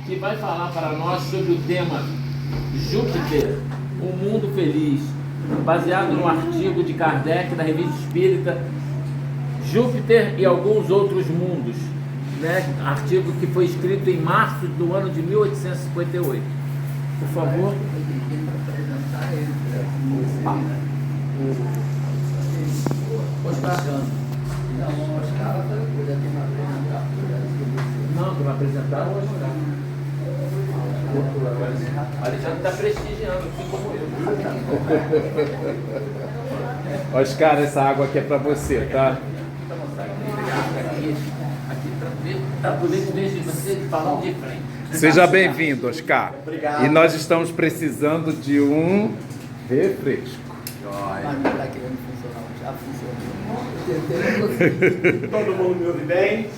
que vai falar para nós sobre o tema Júpiter, um mundo feliz, baseado no artigo de Kardec da Revista Espírita, Júpiter e alguns outros mundos, né? Artigo que foi escrito em março do ano de 1858. Por favor. Não, tu vai apresentar o Oscar. O Alexandre está prestigiando, assim como eu. Oscar, essa água aqui é para você, tá? Aqui para poder ver você falando de frente. Seja bem-vindo, Oscar. Obrigado. E nós estamos precisando de um refresco. Mas não está querendo funcionar, já funcionou. Todo mundo me ouve bem?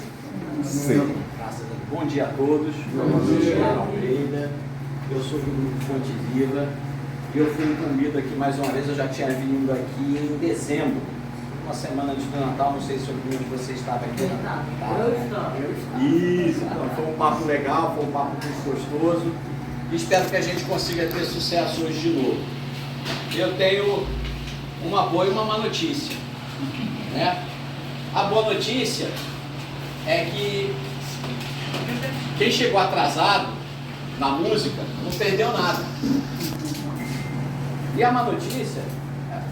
Sim. Graças a Deus. Bom dia a todos. Bom dia, Almeida. Eu sou do Grupo Fonte Viva e eu fui incumbido aqui mais uma vez. Eu já tinha vindo aqui em dezembro, uma semana antes do Natal. Não sei se algum de vocês estava aqui. Isso, então foi um papo legal, foi um papo muito gostoso. E espero que a gente consiga ter sucesso hoje de novo. Eu tenho uma boa e uma má notícia, né? A boa notícia é que quem chegou atrasado na música não perdeu nada. E a má notícia,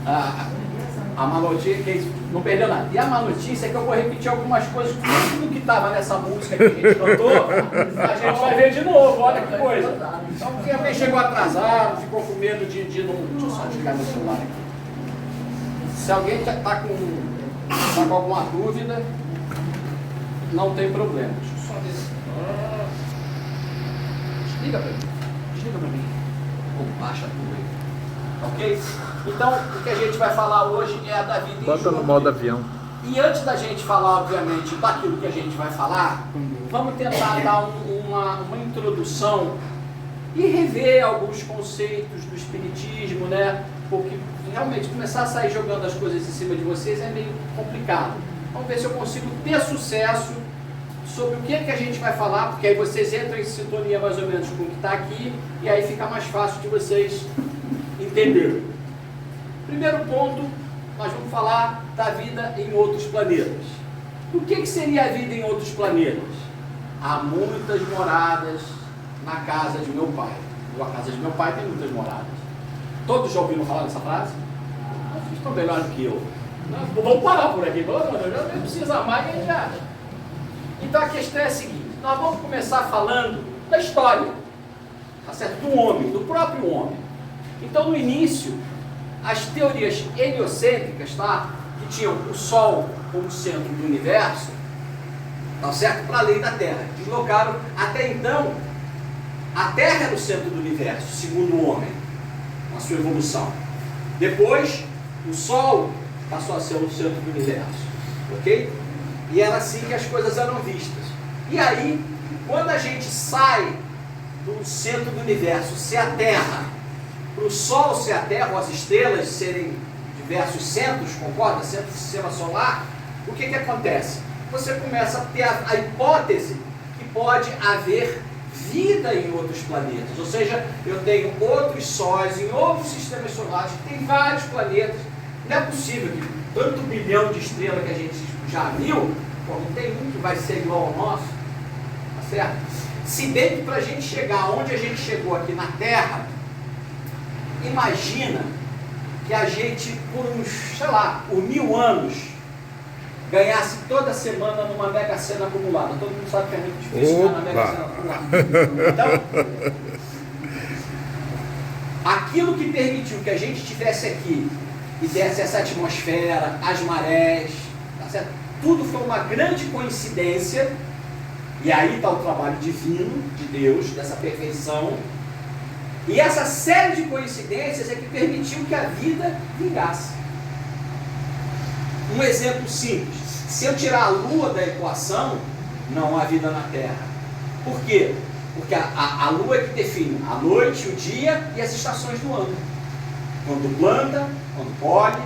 a má notícia é que não perdeu nada. E a má notícia é que eu vou repetir algumas coisas, tudo que estava nessa música que a gente cantou, a gente vai ver de novo, olha que coisa. Então quem chegou atrasado, ficou com medo de não... Deixa eu só desligar meu celular aqui. Se alguém tá com alguma dúvida, não tem problema. Deixa eu só ver. Desliga pra mim. Ou baixa tudo aí. Ok? Então, o que a gente vai falar hoje é a da vida em Bota no Júpiter. modo avião. E antes da gente falar, obviamente, daquilo que a gente vai falar, vamos tentar dar uma introdução e rever alguns conceitos do Espiritismo, né? Porque realmente começar a sair jogando as coisas em cima de vocês é meio complicado. Vamos ver se eu consigo ter sucesso sobre o que é que a gente vai falar, porque aí vocês entram em sintonia mais ou menos com o que está aqui e aí fica mais fácil de vocês entenderem. Primeiro ponto, nós vamos falar da vida em outros planetas. O que seria a vida em outros planetas? Há muitas moradas na casa de meu pai. A casa de meu pai tem muitas moradas. Todos já ouviram falar dessa frase? Vocês estão melhor do que eu. Vamos parar por aqui. Não precisa mais, nem já. Então a questão é a seguinte: nós vamos começar falando da história, tá certo? Do homem, do próprio homem. Então, no início, as teorias heliocêntricas, tá? Que tinham o Sol como centro do universo, tá certo? Para além da Terra. Deslocaram, até então, a Terra era o centro do universo, segundo o homem, na sua evolução. Depois, o Sol passou a ser o centro do universo, ok? E era assim que as coisas eram vistas. E aí, quando a gente sai do centro do universo, ser a Terra, para o Sol ser a Terra, ou as estrelas serem diversos centros, concorda? Centro do sistema solar, o que acontece? Você começa a ter a hipótese que pode haver vida em outros planetas. Ou seja, eu tenho outros sóis em outros sistemas solares, que tem vários planetas. Não é possível que tanto bilhão de estrelas que a gente já viu, não tem um que vai ser igual ao nosso, tá certo? Se bem que para a gente chegar onde a gente chegou aqui na Terra, imagina que a gente, por uns, sei lá, por 1000 anos, ganhasse toda semana numa Mega Sena acumulada. Todo mundo sabe que é muito difícil ganhar na Mega Sena acumulada. Então, aquilo que permitiu que a gente estivesse aqui e desse essa atmosfera, as marés, tá certo? Tudo foi uma grande coincidência, e aí está o trabalho divino de Deus, dessa perfeição, e essa série de coincidências é que permitiu que a vida vingasse. Um exemplo simples: se eu tirar a Lua da equação, não há vida na Terra. Por quê? Porque a Lua é que define a noite, o dia e as estações do ano. Quando planta, quando colhe,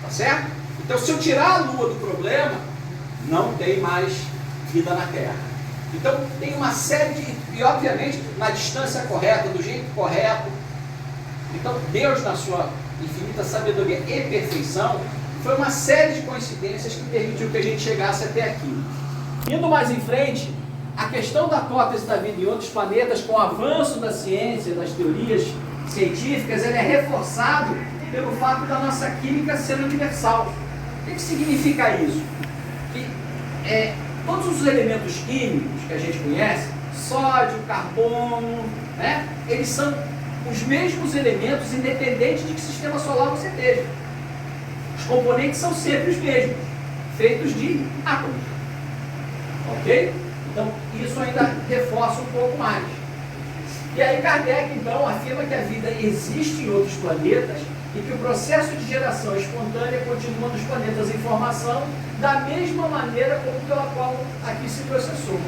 tá certo? Então, se eu tirar a Lua do problema, não tem mais vida na Terra. Então, tem uma série de... E obviamente na distância correta, do jeito correto. Então Deus, na sua infinita sabedoria e perfeição, foi uma série de coincidências que permitiu que a gente chegasse até aqui. Indo mais em frente, a questão da hipótese da vida em outros planetas, com o avanço da ciência, das teorias científicas, ele é reforçado pelo fato da nossa química ser universal. O que significa isso? Que todos os elementos químicos que a gente conhece, sódio, carbono, né, eles são os mesmos elementos, independente de que sistema solar você esteja. Os componentes são sempre os mesmos, feitos de átomos. Ok? Então, isso ainda reforça um pouco mais. E aí Kardec, então, afirma que a vida existe em outros planetas e que o processo de geração espontânea continua nos planetas em formação da mesma maneira como pela qual aqui se processou.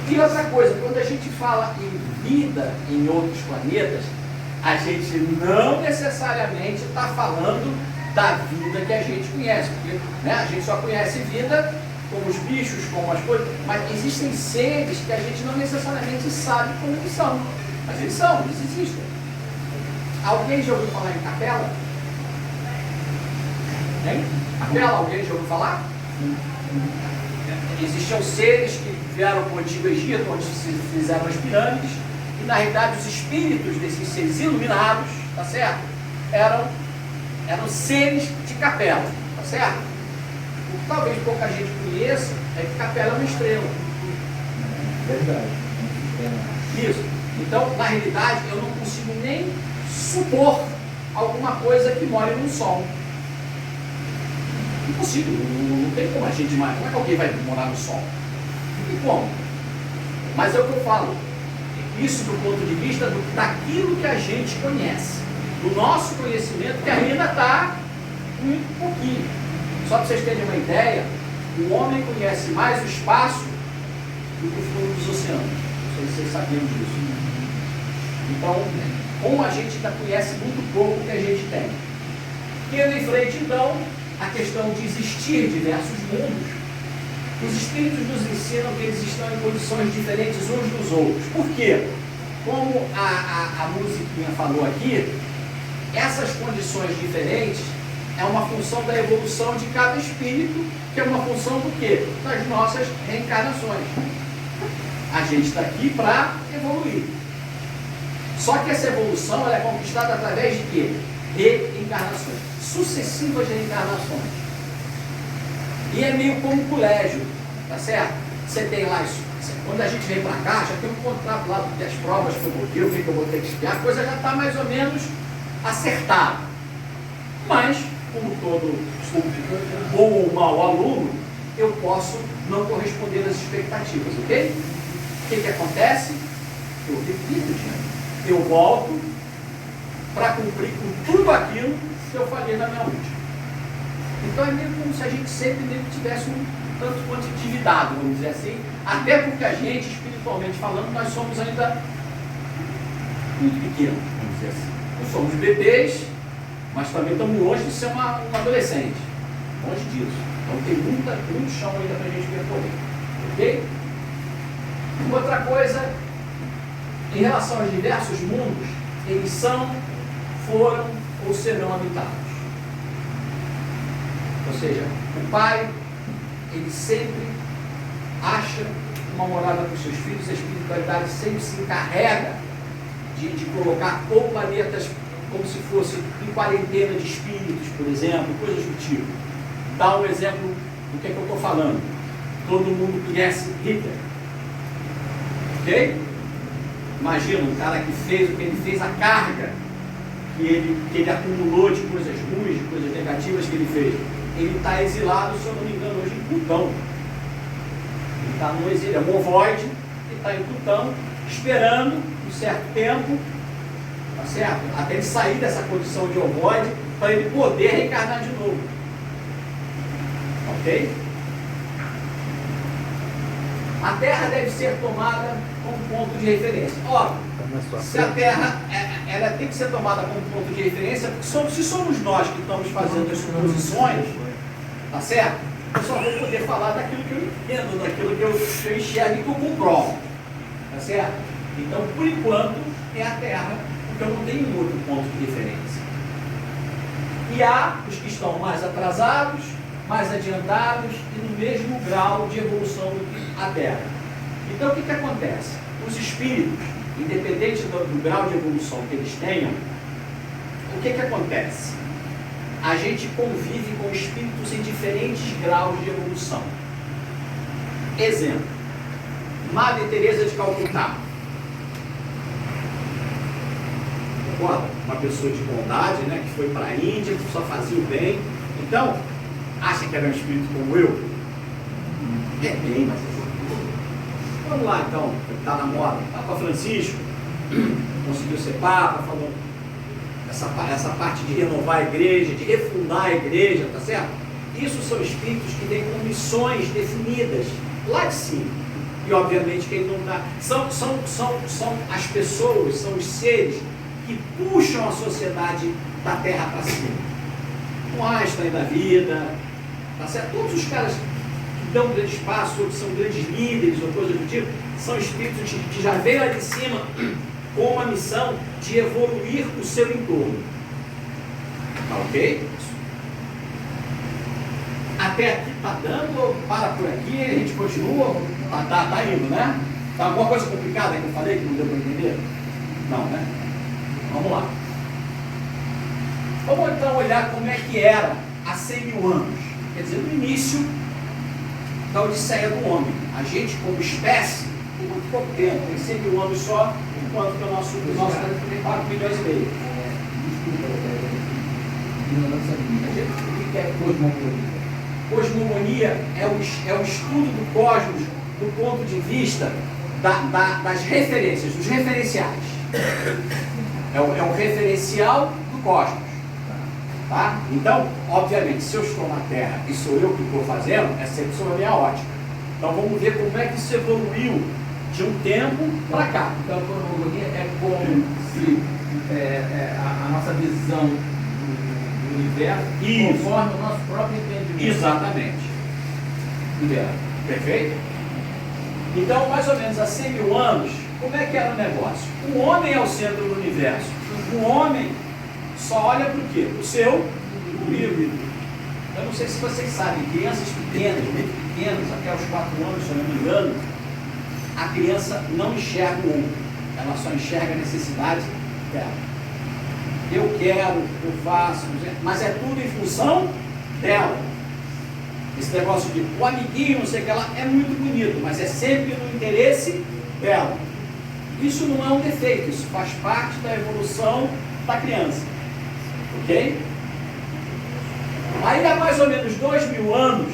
E outra coisa, quando a gente fala em vida em outros planetas, a gente não necessariamente está falando da vida que a gente conhece, porque né, a gente só conhece vida como os bichos, como as coisas, mas existem seres que a gente não necessariamente sabe como eles são, mas eles são, eles existem. Alguém já ouviu falar em Capela? Hein? Capela, alguém já ouviu falar? Existiam seres que vieram para o Antigo Egito, onde se fizeram as pirâmides, e na realidade os espíritos desses seres iluminados, tá certo? Eram seres de Capela, tá certo? O que talvez pouca gente conheça é que Capela é uma estrela. Verdade. Isso. Então, na realidade, eu não consigo nem supor alguma coisa que more no Sol. Não consigo, não tem como a gente imaginar. Como é que alguém vai morar no Sol? Não tem como. Mas é o que eu falo. Isso do ponto de vista daquilo que a gente conhece. Do nosso conhecimento, que ainda está muito pouquinho. Só para vocês terem uma ideia, o homem conhece mais o espaço do que o fundo dos oceanos. Não sei se vocês sabiam disso. Então, como a gente ainda conhece muito pouco o que a gente tem. Indo em frente, então, a questão de existir diversos mundos, os espíritos nos ensinam que eles estão em condições diferentes uns dos outros. Por quê? Como a musiquinha falou aqui, essas condições diferentes é uma função da evolução de cada espírito, que é uma função do quê? Das nossas reencarnações. A gente está aqui para evoluir. Só que essa evolução ela é conquistada através de quê? Reencarnações. Sucessivas reencarnações. E é meio como colégio, tá certo? Você tem lá isso. Quando a gente vem para cá, já tem um contrato lá das provas que eu botei, o que eu vou ter que espiar, a coisa já está mais ou menos acertada. Mas, como todo bom ou mau aluno, eu posso não corresponder às expectativas, ok? O que acontece? Eu repito, gente. Eu volto para cumprir com tudo aquilo que eu falei na minha última. Então é meio como se a gente sempre meio que tivesse um tanto quanto endividado, vamos dizer assim, até porque a gente, espiritualmente falando, nós somos ainda muito pequenos, vamos dizer assim. Nós somos bebês, mas também estamos longe de ser um adolescente. Longe disso. Então tem muito chão ainda para a gente percorrer. Ok? Outra coisa, em relação aos diversos mundos, eles são, foram ou serão habitados. Ou seja, o pai, ele sempre acha uma morada para os seus filhos, a espiritualidade sempre se encarrega de colocar ou planetas como se fosse em quarentena de espíritos, por exemplo, coisas do tipo. Dá um exemplo do que é que eu estou falando. Todo mundo conhece Hitler. Ok? Imagina um cara que fez o que ele fez, a carga que ele acumulou de coisas ruins, de coisas negativas que ele fez. Ele está exilado, se eu não me engano, hoje em Plutão. Ele está no exílio, é um ovoide, ele está em Plutão, esperando um certo tempo, tá certo? Até ele sair dessa condição de ovoide, para ele poder reencarnar de novo. Ok? A Terra deve ser tomada como ponto de referência. Ora, se a Terra ela tem que ser tomada como ponto de referência, porque se somos nós que estamos fazendo as suposições, tá certo? Eu só vou poder falar daquilo que eu entendo, daquilo que eu enxergo e que eu comprovo. Tá certo? Então, por enquanto, é a Terra, porque eu não tenho um outro ponto de referência. E há os que estão mais atrasados, mais adiantados e no mesmo grau de evolução do que a Terra. Então, o que acontece? Os espíritos, independente do grau de evolução que eles tenham, o que acontece? A gente convive com espíritos em diferentes graus de evolução. Exemplo, Madre Teresa de Calcutá. Concorda? Uma pessoa de bondade, né, que foi para a Índia, que só fazia o bem. Então, acha que era um espírito como eu? É bem, mas... Vamos lá, então, está na moda. Papa Francisco conseguiu ser Papa, falou essa parte de renovar a igreja, de refundar a igreja, tá certo? Isso são espíritos que têm com missões definidas lá de cima. E obviamente que ele não dá. São as pessoas, são os seres que puxam a sociedade da terra para cima. Um Einstein da vida, tá certo? Todos os caras que dão grande espaço, ou que são grandes líderes, ou coisa do tipo, são espíritos que já veio lá de cima com uma missão de evoluir o seu entorno. Tá ok? Até aqui tá dando, para por aqui, a gente continua, tá indo, né? Tá alguma coisa complicada que eu falei que não deu para entender? Não, né? Vamos lá. Vamos então olhar como é que era há 100 mil anos, quer dizer, no início da Odisseia do homem. A gente, como espécie, tem muito pouco tempo, tem 100 mil anos só, enquanto que o nosso tem 4 milhões e meio. O que é cosmogonia? Cosmogonia é o estudo do cosmos do ponto de vista das referências, dos referenciais. É o referencial do cosmos. Tá? Então, obviamente, se eu estou na Terra e sou eu que estou fazendo, é sempre sob a minha ótica. Então vamos ver como é que isso evoluiu de um tempo para cá. Então a cosmogonia é como se a nossa visão do universo conforme o nosso próprio entendimento. Exatamente. Perfeito? Então, mais ou menos há 100 mil anos, como é que era o negócio? O homem é o centro do universo. O homem só olha para o quê? O seu umbigo. Eu não sei se vocês sabem, crianças pequenas, muito pequenas, até os 4 anos, se eu não me engano, a criança não enxerga o outro. Ela só enxerga a necessidade dela. Eu quero, eu faço, mas é tudo em função dela. Esse negócio de o amiguinho, não sei o que lá, é muito bonito, mas é sempre no interesse dela. Isso não é um defeito, isso faz parte da evolução da criança. Ok? Aí há mais ou menos 2000 anos,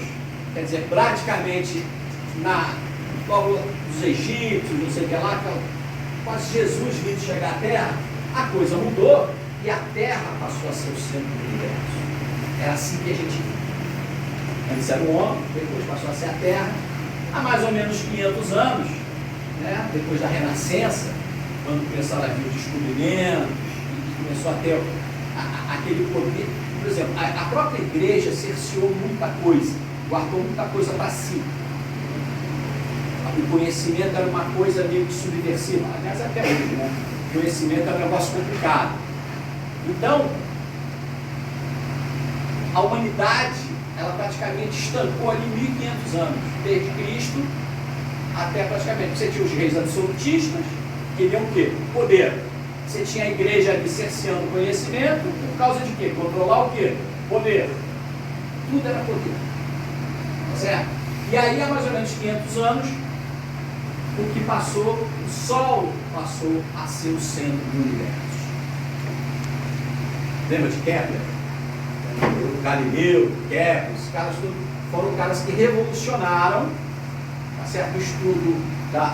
quer dizer, praticamente dos egípcios, não sei o que lá, quase Jesus vindo chegar à Terra, a coisa mudou e a Terra passou a ser o centro do universo. Era assim que a gente viu. Antes era o homem, depois passou a ser a Terra. Há mais ou menos 500 anos, né, depois da Renascença, quando começaram a vir os descobrimentos, e começou a ter aquele poder. Por exemplo, a própria igreja cerceou muita coisa, guardou muita coisa para si. O conhecimento era uma coisa meio que subversiva, aliás, até hoje, né? O conhecimento é um negócio complicado. Então, a humanidade, ela praticamente estancou ali 1500 anos, desde Cristo até praticamente. Você tinha os reis absolutistas, que queriam o quê? Poder. Você tinha a igreja ali cerceando o conhecimento, por causa de quê? Controlar o quê? Poder. Tudo era poder. Certo? E aí, há mais ou menos 500 anos, o que passou, o Sol passou a ser o centro do universo. Lembra de Kepler? O Galileu, Kepler, os caras foram caras que revolucionaram, tá certo, o estudo da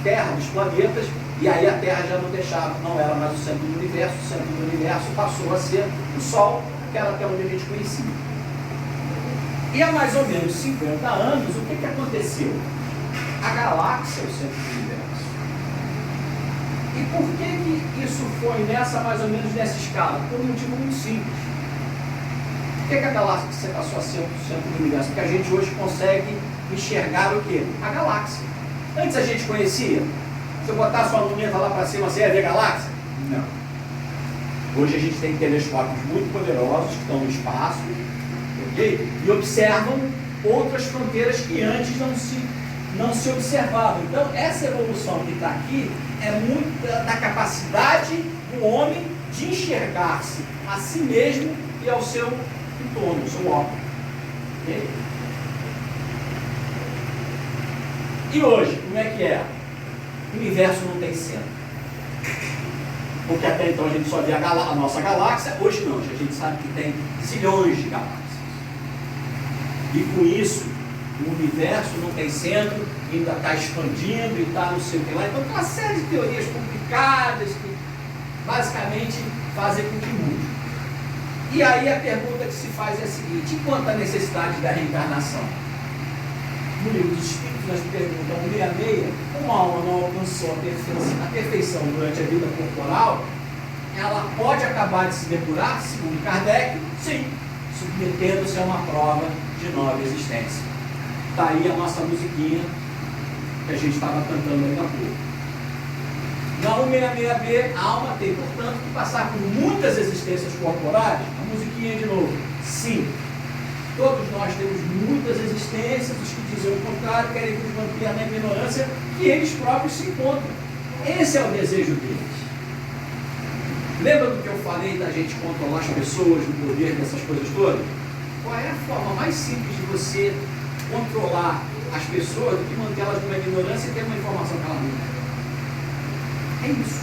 Terra, dos planetas, e aí a Terra já não deixava, não era mais o centro do universo, o centro do universo passou a ser o Sol, que era até onde a gente conhecia. E há mais ou menos 50 anos, o que aconteceu? A galáxia é o centro do universo. E por que isso foi mais ou menos nessa escala? Por um motivo muito simples. Por que a galáxia passou a ser o centro do universo? Porque a gente hoje consegue enxergar o quê? A galáxia. Antes a gente conhecia? Se eu botar sua luneta lá para cima, você ia ver galáxia? Não. Hoje a gente tem telescópios muito poderosos que estão no espaço, ok? E observam outras fronteiras que antes não se observavam. Então, essa evolução que está aqui é muito da capacidade do homem de enxergar-se a si mesmo e ao seu entorno, ao seu óculos. Okay? E hoje, como é que é? O universo não tem centro. Porque até então a gente só via a nossa galáxia, hoje não, a gente sabe que tem zilhões de galáxias. E com isso, o universo não tem centro, ainda está expandindo e está não sei o que lá. Então tem uma série de teorias complicadas que basicamente fazem com que mude. E aí a pergunta que se faz é a seguinte: e quanto à necessidade da reencarnação? No livro dos Espíritos nós perguntamos 66, como a alma não alcançou a perfeição durante a vida corporal, ela pode acabar de se depurar, segundo Kardec? Sim, submetendo-se a uma prova de nova existência. Está aí a nossa musiquinha que a gente estava cantando ainda há pouco. Na 166B, a alma tem, portanto, que passar por muitas existências corporais. A musiquinha de novo. Sim, todos nós temos muitas existências. Os que dizem o contrário querem nos manter na ignorância que eles próprios se encontram. Esse é o desejo deles. Lembra do que eu falei da gente controlar as pessoas, do poder dessas coisas todas? Qual é a forma mais simples de você controlar as pessoas do que mantê-las numa ignorância e ter uma informação que elas não têm? É isso.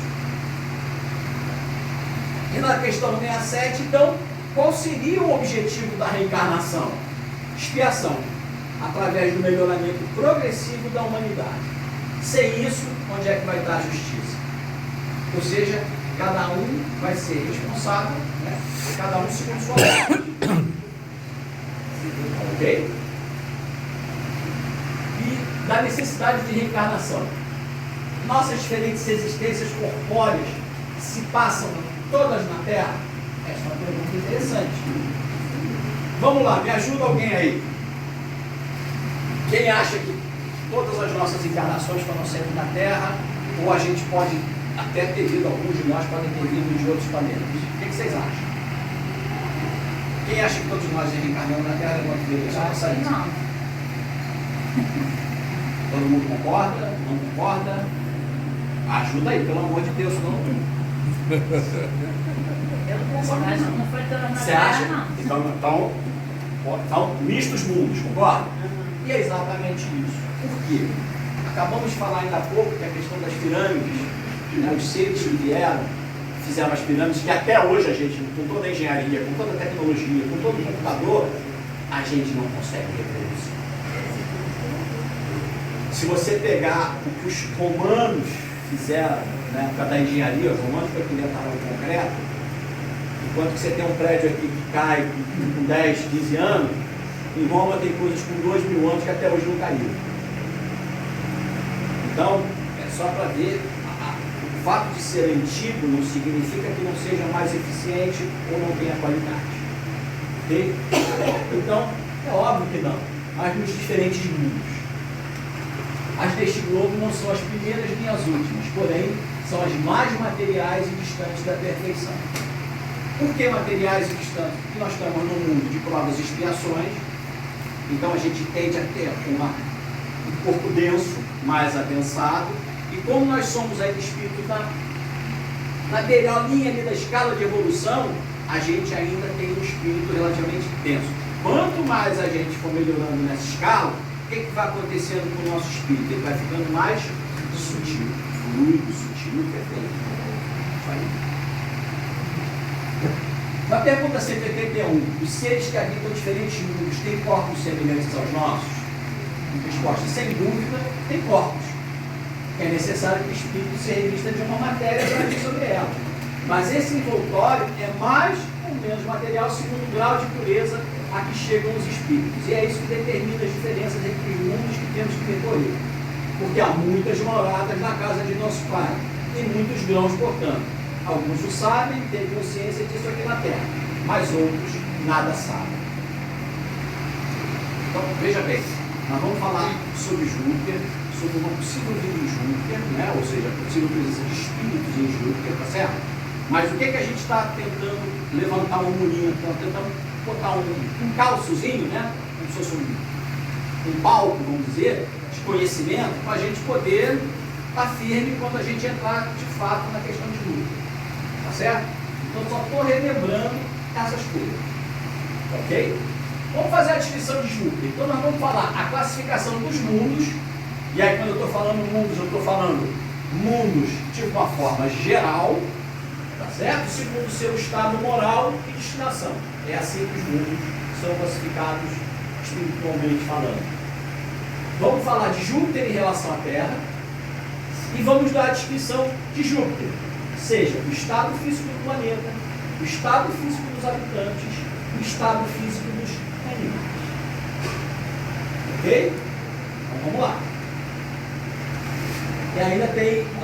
E na questão 67, então, qual seria o objetivo da reencarnação? Expiação, através do melhoramento progressivo da humanidade. Sem isso, onde é que vai estar a justiça? Ou seja, cada um vai ser responsável, né? Cada um segundo sua parte. Ok? E da necessidade de reencarnação. Nossas diferentes existências corpóreas se passam todas na Terra? Essa é uma pergunta interessante. Vamos lá, me ajuda alguém aí. Quem acha que todas as nossas encarnações foram sempre na Terra, ou a gente pode até ter vindo, alguns de nós podem ter vindo de outros planetas? O que vocês acham? Quem acha que todos nós reencarnamos na Terra? Não. Todo mundo concorda? Não concorda? Ajuda aí, pelo amor de Deus, não. Eu não concordo, mas não foi toda na Você Terra, acha? não. Então, mistos mundos, concorda? E é exatamente isso. Por quê? Acabamos de falar ainda há pouco que a questão das pirâmides, né, os seres que vieram, fizeram as pirâmides, que até hoje a gente, com toda a engenharia, com toda a tecnologia, com todo o computador, a gente não consegue reproduzir. Se você pegar o que os romanos fizeram na época da engenharia, os romanos que inventaram o concreto, enquanto que você tem um prédio aqui que cai com 10, 15 anos, em Roma tem coisas com 2.000 anos que até hoje não caíram. Então, é só para ver, o fato de ser antigo não significa que não seja mais eficiente ou não tenha qualidade. Ok? Então, é óbvio que não, mas nos diferentes mundos. As deste globo não são as primeiras nem as últimas, porém, são as mais materiais e distantes da perfeição. Por que materiais e distantes? Porque nós estamos num mundo de provas e expiações, então a gente tende a ter um corpo denso, mais adensado, e como nós somos ainda espíritos na melhor linha ali da escala de evolução, a gente ainda tem um espírito relativamente denso. Quanto mais a gente for melhorando nessa escala, o que vai acontecendo com o nosso espírito? Ele vai ficando mais sutil, fluido, sutil, perfeito. Isso aí. Na pergunta 181, os seres que habitam diferentes mundos têm corpos semelhantes aos nossos? Resposta: sem dúvida, tem corpos. É necessário que o espírito se revista de uma matéria para agir sobre ela. Mas esse envoltório é mais ou menos material segundo o grau de pureza a que chegam os espíritos. E é isso que determina as diferenças entre os mundos que temos que percorrer. Porque há muitas moradas na casa de nosso Pai, e muitos grãos, portanto. Alguns o sabem, têm consciência disso aqui na Terra, mas outros nada sabem. Então, veja bem, nós vamos falar sobre Júpiter, sobre uma possível vida em Júpiter, né? Ou seja, a possível presença de espíritos em Júpiter, tá certo? Mas o que a gente está tentando levantar uma murinha, tentando botar um calçozinho, né? Como se fosse um palco, vamos dizer, de conhecimento, para a gente poder estar firme quando a gente entrar de fato na questão de Júpiter, tá certo? Então só estou relembrando essas coisas, ok? Vamos fazer a descrição de Júpiter. Então nós vamos falar a classificação dos mundos, e aí quando eu estou falando mundos, eu estou falando mundos de uma forma geral, tá certo? Segundo o seu estado moral e destinação. É assim que os mundos são classificados espiritualmente falando. Vamos falar de Júpiter em relação à Terra e vamos dar a descrição de Júpiter, seja o estado físico do planeta, o estado físico dos habitantes, o estado físico dos animais. Ok? Então vamos lá. E ainda tem, o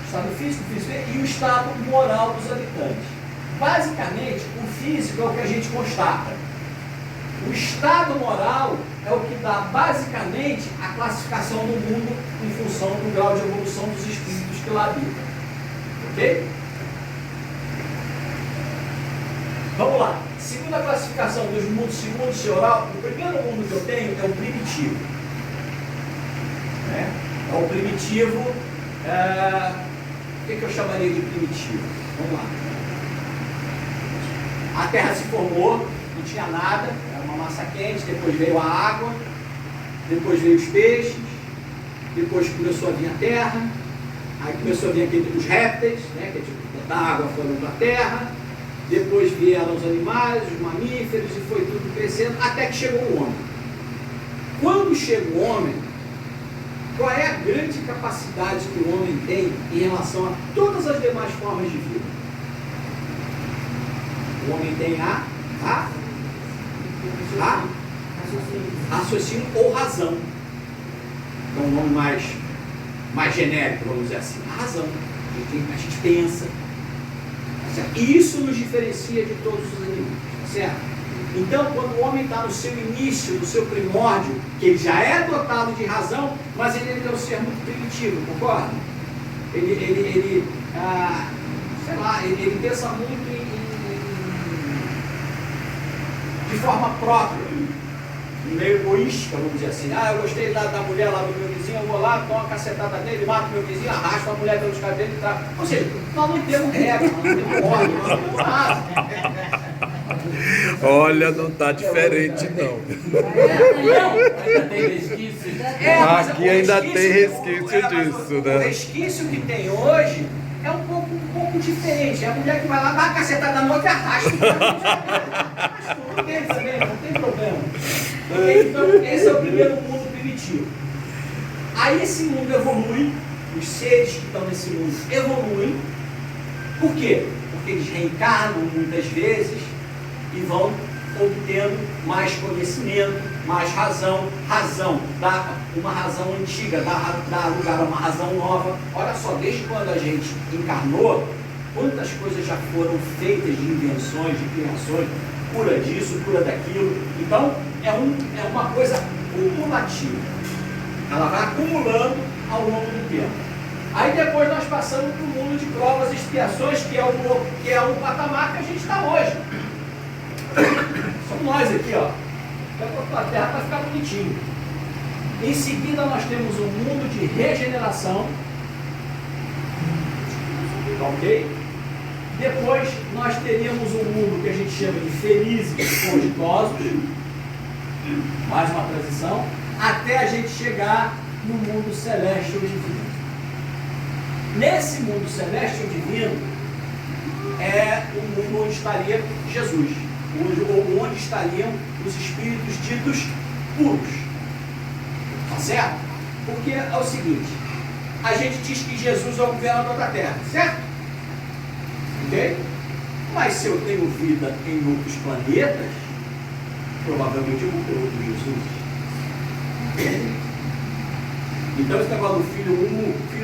estado físico e o estado moral dos habitantes. Basicamente, o físico é o que a gente constata. O estado moral é o que dá basicamente a classificação do mundo em função do grau de evolução dos espíritos que lá habitam. Ok? Vamos lá. Segundo a classificação dos mundos, segundo o seu oral, o primeiro mundo que eu tenho é o primitivo. Né? É o primitivo. O que eu chamaria de primitivo? Vamos lá. A Terra se formou, não tinha nada, era uma massa quente, depois veio a água, depois veio os peixes, depois começou a vir a terra, aí começou a vir os répteis, né, que é tipo da água foram para a terra, depois vieram os animais, os mamíferos, e foi tudo crescendo, até que chegou o homem. Quando chega o homem, qual é a grande capacidade que o homem tem em relação a todas as demais formas de vida? O homem tem raciocínio ou razão. Então, um nome mais genérico, vamos dizer assim, a razão. A gente pensa. Tá, e isso nos diferencia de todos os animais, tá certo? Então, quando o homem está no seu início, no seu primórdio, que ele já é dotado de razão, mas ele ainda é um ser muito primitivo, concorda? Ele pensa muito de forma própria, meio egoísta, vamos dizer assim. Eu gostei da mulher lá do meu vizinho, eu vou lá, dou uma cacetada nele, mato meu vizinho, arrasto a mulher pelos cabelos e tal. Ou seja, nós não temos regra, nós não temos ordem, nós não temos nada. Olha, não está diferente não. Ainda tem resquício. Aqui ainda tem resquício disso, né? O resquício que tem hoje é um pouco diferente. É a mulher que vai lá, dá uma cacetada no outro e arrasta. Não tem também, não tem problema. Então, esse é o primeiro mundo primitivo. Aí esse mundo evolui, os seres que estão nesse mundo evoluem. Por quê? Porque eles reencarnam muitas vezes e vão obtendo mais conhecimento, mais razão, dá uma razão antiga, dá lugar a uma razão nova. Olha só, desde quando a gente encarnou, quantas coisas já foram feitas de invenções, de criações, cura disso, cura daquilo. Então, é uma coisa cumulativa. Ela vai acumulando ao longo do tempo. Aí depois nós passamos para o mundo de provas e expiações, que é o patamar que a gente está hoje. Somos nós aqui, ó. A Terra vai ficar bonitinho. Em seguida nós temos um mundo de regeneração. Ok? Depois nós teríamos um mundo que a gente chama de felizes ou ditosos. Mais uma transição. Até a gente chegar no mundo celeste ou divino. Nesse mundo celeste ou divino é o mundo onde estaria Jesus. Onde estariam os espíritos ditos puros. Tá certo? Porque é o seguinte, a gente diz que Jesus é o governador da Terra, certo? Ok? Mas se eu tenho vida em outros planetas, provavelmente eu vou ter outro Jesus. Então esse negócio do filho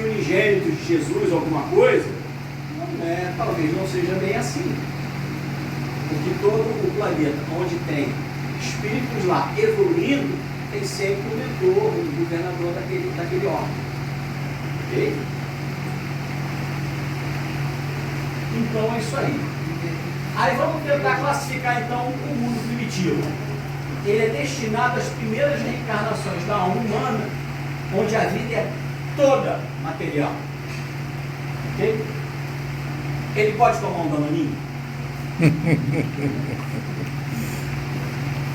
unigênito de Jesus, alguma coisa, talvez não seja bem assim. Porque todo o planeta onde tem espíritos lá evoluindo, tem sempre um mentor, um governador daquele órgão. Ok? Então é isso aí. Aí vamos tentar classificar então o mundo primitivo. Ele é destinado às primeiras reencarnações da alma humana, onde a vida é toda material. Ok? Ele pode tomar um danoninho?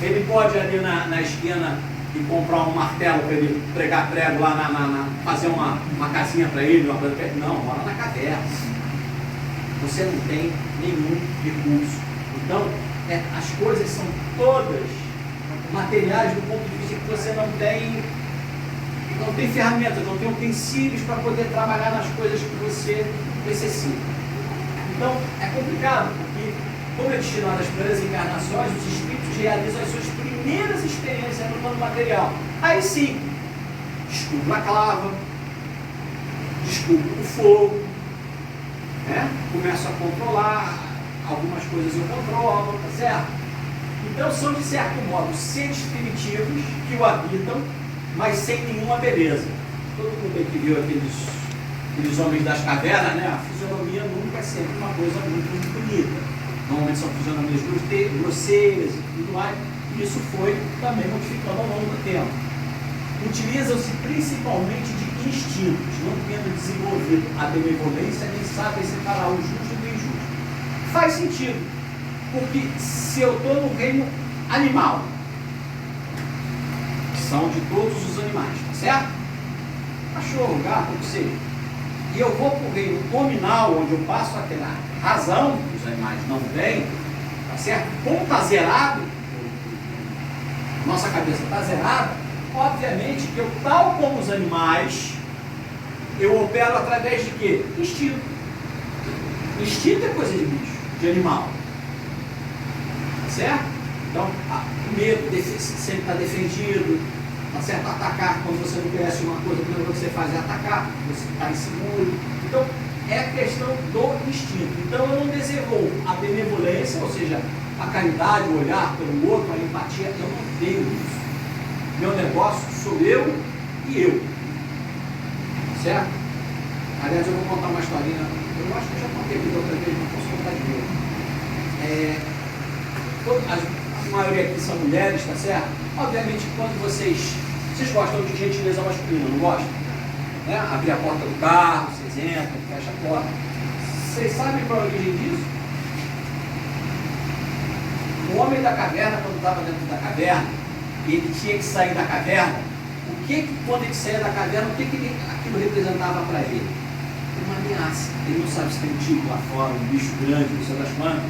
Ele pode ali na esquina e comprar um martelo para ele pregar prego lá, fazer uma casinha para ele, uma coisa pra ele? Não, mora na caverna. Você não tem nenhum recurso. Então, as coisas são todas materiais do ponto de vista que você não tem ferramentas, não tem utensílios para poder trabalhar nas coisas que você necessita. Então, é complicado, porque, como é destinado às primeiras encarnações, os espíritos realizam as suas primeiras experiências no plano material. Aí sim, descubro a clava, descubro o fogo, né? Começo a controlar, algumas coisas eu controlo, tá certo? Então são, de certo modo, seres primitivos que o habitam, mas sem nenhuma beleza. Todo mundo aí que viu aqueles homens das cavernas, né? A fisionomia nunca é sempre uma coisa muito bonita. Normalmente são fisionomias grosseiras e tudo mais. E isso foi também modificando ao longo do tempo. Utilizam-se principalmente de instintos, não tendo desenvolvido a benevolência, nem sabem separar o justo do injusto. Faz sentido, porque se eu estou no reino animal, que são de todos os animais, tá certo? Cachorro, gato, não sei. E eu vou para o reino nominal, onde eu passo a ter a razão, que os animais não têm, tá certo? Como está zerado, nossa cabeça está zerada, obviamente que eu, tal como os animais, eu opero através de quê? Instinto. Instinto é coisa de bicho, de animal. Tá certo? Então, o medo sempre está defendido, tá certo? Atacar quando você não conhece uma coisa, a primeira coisa que você faz é atacar, você está inseguro. Então, é a questão do instinto. Então, eu não desenvolvo a benevolência, ou seja, a caridade, o olhar pelo outro, a empatia, eu não tenho isso. Meu negócio sou eu e eu. Certo? Aliás, eu vou contar uma historinha. Eu acho que eu já contei aqui da outra vez, não posso contar de novo. A maioria aqui são mulheres, tá certo? Obviamente, quando vocês gostam de gentileza masculina, não gostam? Né? Abrir a porta do carro, vocês entram, fecham a porta. Vocês sabem qual é a origem disso? O homem da caverna, quando estava dentro da caverna, e ele tinha que sair da caverna, quando ele saía da caverna, aquilo representava para ele? Uma ameaça. Ele não sabe se tem um tigre lá fora, um bicho grande, não sei das quantas.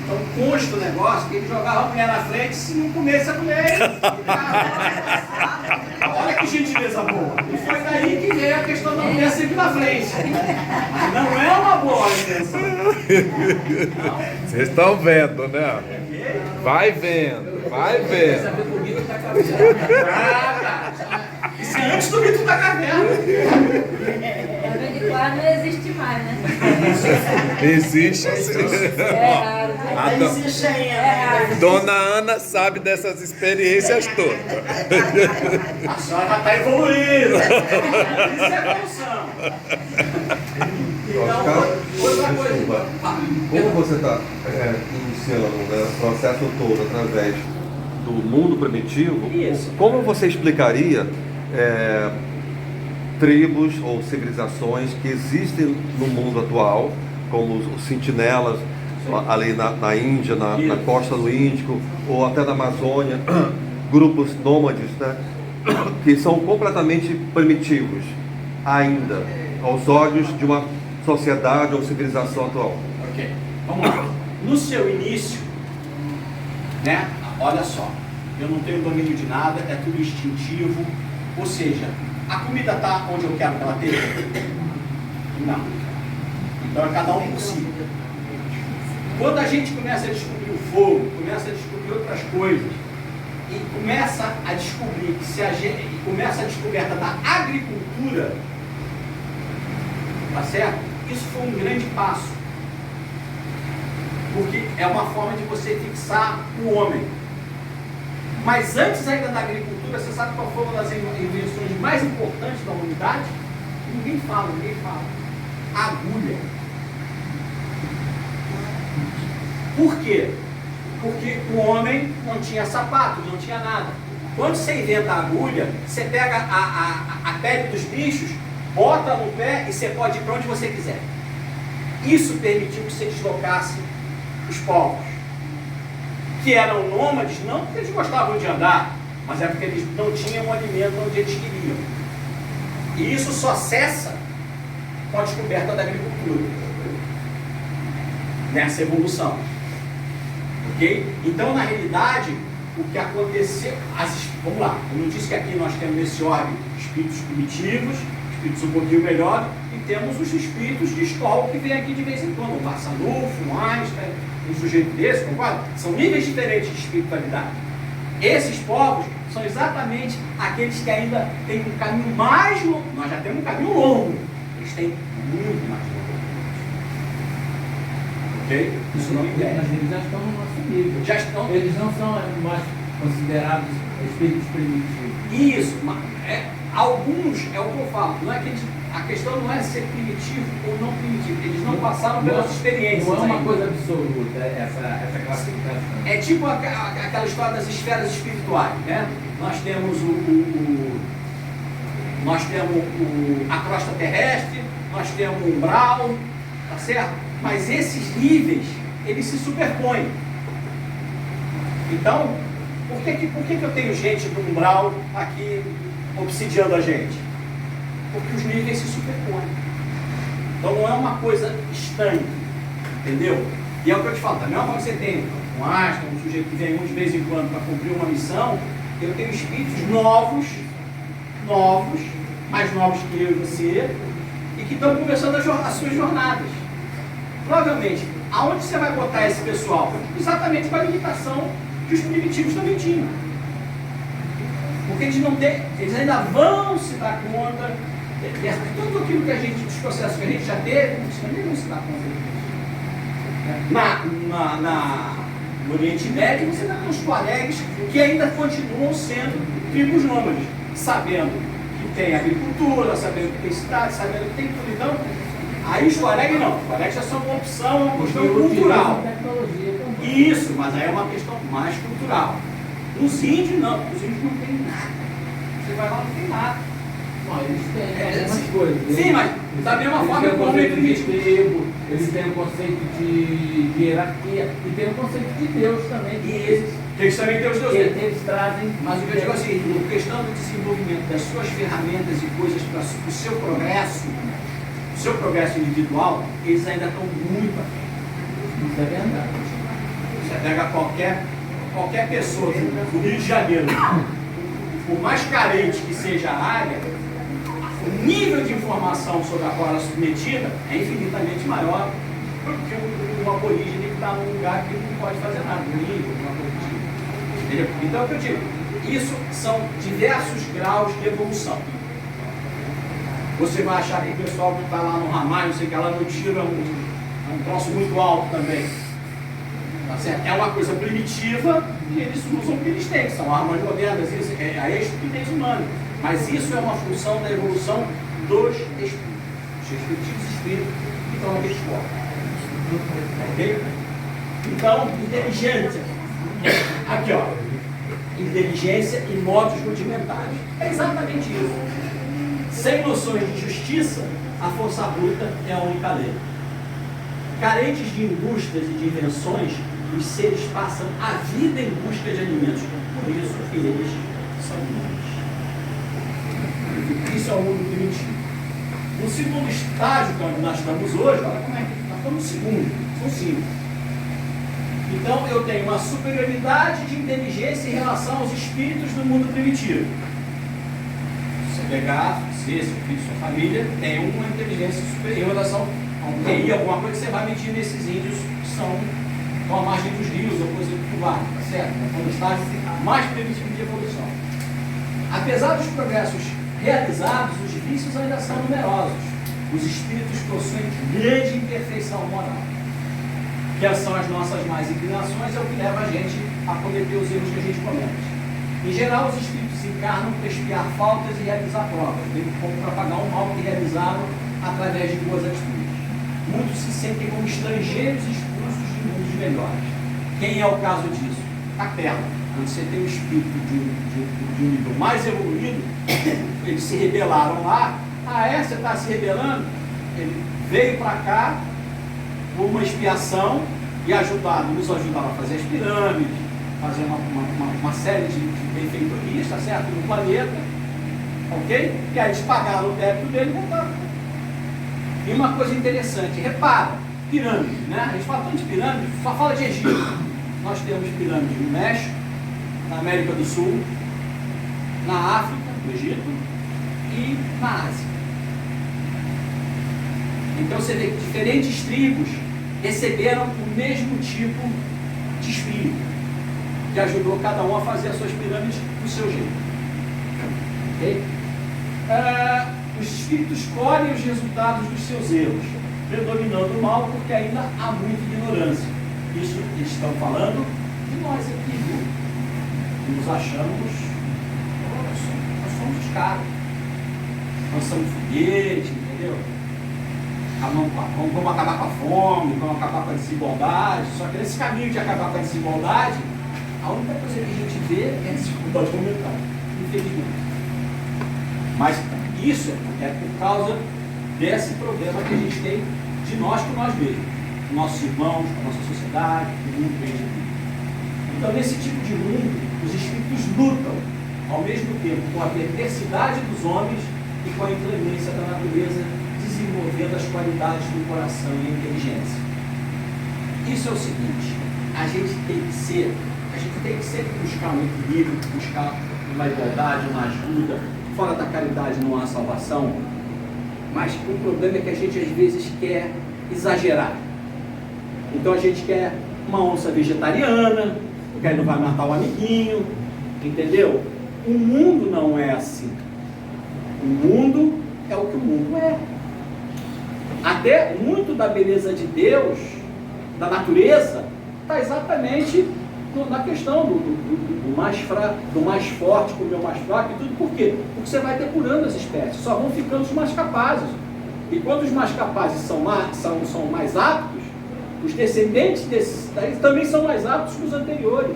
Então consta o negócio que ele jogava a mulher na frente, se não comesse a mulher. Olha que gentileza boa. E foi daí que veio a questão da mulher sempre na frente. Mas não é uma boa intenção. Vocês estão vendo, né? Vai vendo, vai vendo. Isso é antes do mito da caverna. Lá não existe mais, né? Existe. É raro. Existe ainda. Dona Ana sabe dessas experiências todas. A senhora já está evoluindo. Isso é evolução. Então, outra coisa. Como você está iniciando, né, o processo todo através do mundo primitivo, Isso. como você explicaria tribos ou civilizações que existem no mundo atual, como os sentinelas, ali na Índia, na costa do Índico, ou até na Amazônia, grupos nômades, né, que são completamente primitivos, ainda, aos olhos de uma sociedade ou civilização atual? Ok, vamos lá. No seu início, né, olha só, eu não tenho domínio de nada, é tudo instintivo, ou seja, a comida está onde eu quero que ela esteja? Não. Então é cada um por si. Quando a gente começa a descobrir o fogo, começa a descobrir outras coisas, e começa a descobrir que começa a descoberta da agricultura, tá certo? Isso foi um grande passo. Porque é uma forma de você fixar o homem. Mas antes ainda da agricultura, agricultura, você sabe qual foi uma das invenções mais importantes da humanidade? Ninguém fala. A agulha. Por quê? Porque o homem não tinha sapatos, não tinha nada. Quando você inventa a agulha, você pega a pele dos bichos, bota no pé e você pode ir para onde você quiser. Isso permitiu que você deslocasse os povos, que eram nômades, não porque eles gostavam de andar, mas é porque eles não tinham um alimento onde eles queriam. E isso só cessa com a descoberta da agricultura, nessa evolução. Ok? Então, na realidade, o que aconteceu... Vamos lá, como eu disse que aqui nós temos nesse orbe espíritos primitivos, espíritos um pouquinho melhores, e temos os espíritos de escola que vêm aqui de vez em quando, um Barçanufo, um Einstein, um sujeito desse, concorda? São níveis diferentes de espiritualidade. Esses povos são exatamente aqueles que ainda têm um caminho mais longo. Nós já temos um caminho longo, eles têm muito mais longo. Ok? Isso não impede. Mas eles já estão no nosso nível. Já estão. Eles não são mais considerados espíritos primitivos. Isso, mas alguns, é o que eu falo, não é que a questão não é ser primitivo ou não primitivo, eles não passaram pelas experiências. Não é uma ainda. coisa absoluta essa classificação. É tipo aquela história das esferas espirituais, né? Nós temos a crosta terrestre, nós temos o umbral, tá certo? Mas esses níveis, eles se superpõem. Então, por que eu tenho gente do umbral aqui obsidiando a gente? Porque os níveis se superpõem. Então não é uma coisa estanque, entendeu? E é o que eu te falo, da mesma forma que você tem um astro, um sujeito que vem de vez em quando para cumprir uma missão, eu tenho espíritos novos, mais novos que eu e você, e que estão começando as suas jornadas. Provavelmente, aonde você vai botar esse pessoal? Exatamente com a limitação que os primitivos também tinham. Porque eles ainda vão se dar conta de tudo aquilo que a gente, dos processos que a gente já teve, eles também vão se dar conta disso. No Oriente Médio, você ainda tem os tuaregs que ainda continuam sendo tribos nômades, sabendo que tem agricultura, sabendo que tem cidade, sabendo que tem tudo. Então, aí os tuaregs não. Os tuaregs já são uma opção, uma questão cultural. Isso, mas aí é uma questão mais cultural. Os índios não. Os índios não têm nada. Você vai lá, não tem nada. Não, eles têm algumas coisas. Sim, mas da mesma forma que o homem primitivo. Eles têm o conceito de hierarquia e tem o conceito de Deus também. Eles também têm os deuses. Eles trazem. Mas o que eu digo assim, a questão do desenvolvimento das suas ferramentas e coisas para o seu progresso individual, eles ainda estão muito à frente. Isso é verdade. Você pega qualquer pessoa do Rio de Janeiro, por mais carente que seja a área, o nível de informação sobre a qual ela é submetida é infinitamente maior do que um aborígene que está num lugar que não pode fazer nada, no nível de um aborígene. Entendeu? Então, é o que eu digo, isso são diversos graus de evolução. Você vai achar que o pessoal que está lá no ramalho, não sei o que, ela não tira um troço muito alto também. Tá certo? É uma coisa primitiva e eles usam o que eles têm, que são armas modernas, isso é a estupidez humana. Mas isso é uma função da evolução dos espíritos, os respectivos espíritos que estão naqueles corpos. Ok? Então, inteligência. Aqui, ó. Inteligência e modos rudimentares. É exatamente isso. Sem noções de justiça, a força bruta é a única lei. Carentes de indústrias e de invenções, os seres passam a vida em busca de alimentos. Por isso, eles são humanos. Isso é o mundo primitivo. No segundo estágio, que é onde nós estamos hoje, olha como é que nós estamos no segundo. São 5. Então, eu tenho uma superioridade de inteligência em relação aos espíritos do mundo primitivo. Se você pegar, seu filho, sua família, tem uma inteligência superior em relação a um QI, alguma coisa que você vai medir nesses índios que estão à margem dos rios ou coisa do vale, tá certo? Quando está mais primitivo de evolução. Apesar dos progressos realizados, os vícios ainda são numerosos. Os espíritos possuem grande imperfeição moral. Que são as nossas más inclinações, é o que leva a gente a cometer os erros que a gente comete. Em geral, os espíritos encarnam para expiar faltas e realizar provas, bem como para pagar o mal que realizaram através de boas atitudes. Muitos se sentem como estrangeiros expulsos de mundos melhores. Quem é o caso disso? Capela. Quando você tem um espírito de um nível mais evoluído, eles se rebelaram lá. Ah, é? Você está se rebelando? Ele veio para cá por uma expiação e nos ajudaram a fazer as pirâmides, fazer uma série de benfeitorias, tá certo? No planeta, ok? E aí eles pagaram o débito dele e voltaram. E uma coisa interessante, repara, pirâmide, né? A gente fala tanto de pirâmide, só fala de Egito. Nós temos pirâmide no México, na América do Sul, na África, no Egito e na Ásia. Então você vê que diferentes tribos receberam o mesmo tipo de espírito, que ajudou cada um a fazer as suas pirâmides do seu jeito. Okay? Os espíritos colhem os resultados dos seus erros, predominando o mal, porque ainda há muita ignorância. Isso eles estão falando de nós aqui, viu? Nos achamos, nós somos os caras. Nós somos foguete, entendeu? Vamos acabar com a fome, vamos acabar com a desigualdade. Só que nesse caminho de acabar com a desigualdade, a única coisa que a gente vê é a desigualdade aumentar, infelizmente. Mas isso é por causa desse problema que a gente tem de nós com nós mesmos, com nossos irmãos, com a nossa sociedade, com o mundo que a gente vive. Então, nesse tipo de mundo, os espíritos lutam ao mesmo tempo com a perversidade dos homens e com a inclemência da natureza, desenvolvendo as qualidades do coração e a inteligência. Isso é o seguinte, a gente tem que sempre buscar um equilíbrio, buscar uma igualdade, uma ajuda. Fora da caridade não há salvação, mas o problema é que a gente às vezes quer exagerar. Então a gente quer uma onça vegetariana, porque aí não vai matar o amiguinho, entendeu? O mundo não é assim. O mundo é o que o mundo é. Até muito da beleza de Deus, da natureza, está exatamente na questão do mais fraco, do mais forte comer o mais fraco e tudo. Por quê? Porque você vai depurando as espécies, só vão ficando os mais capazes. E quando os mais capazes são mais aptos, os descendentes desses daí também são mais aptos que os anteriores.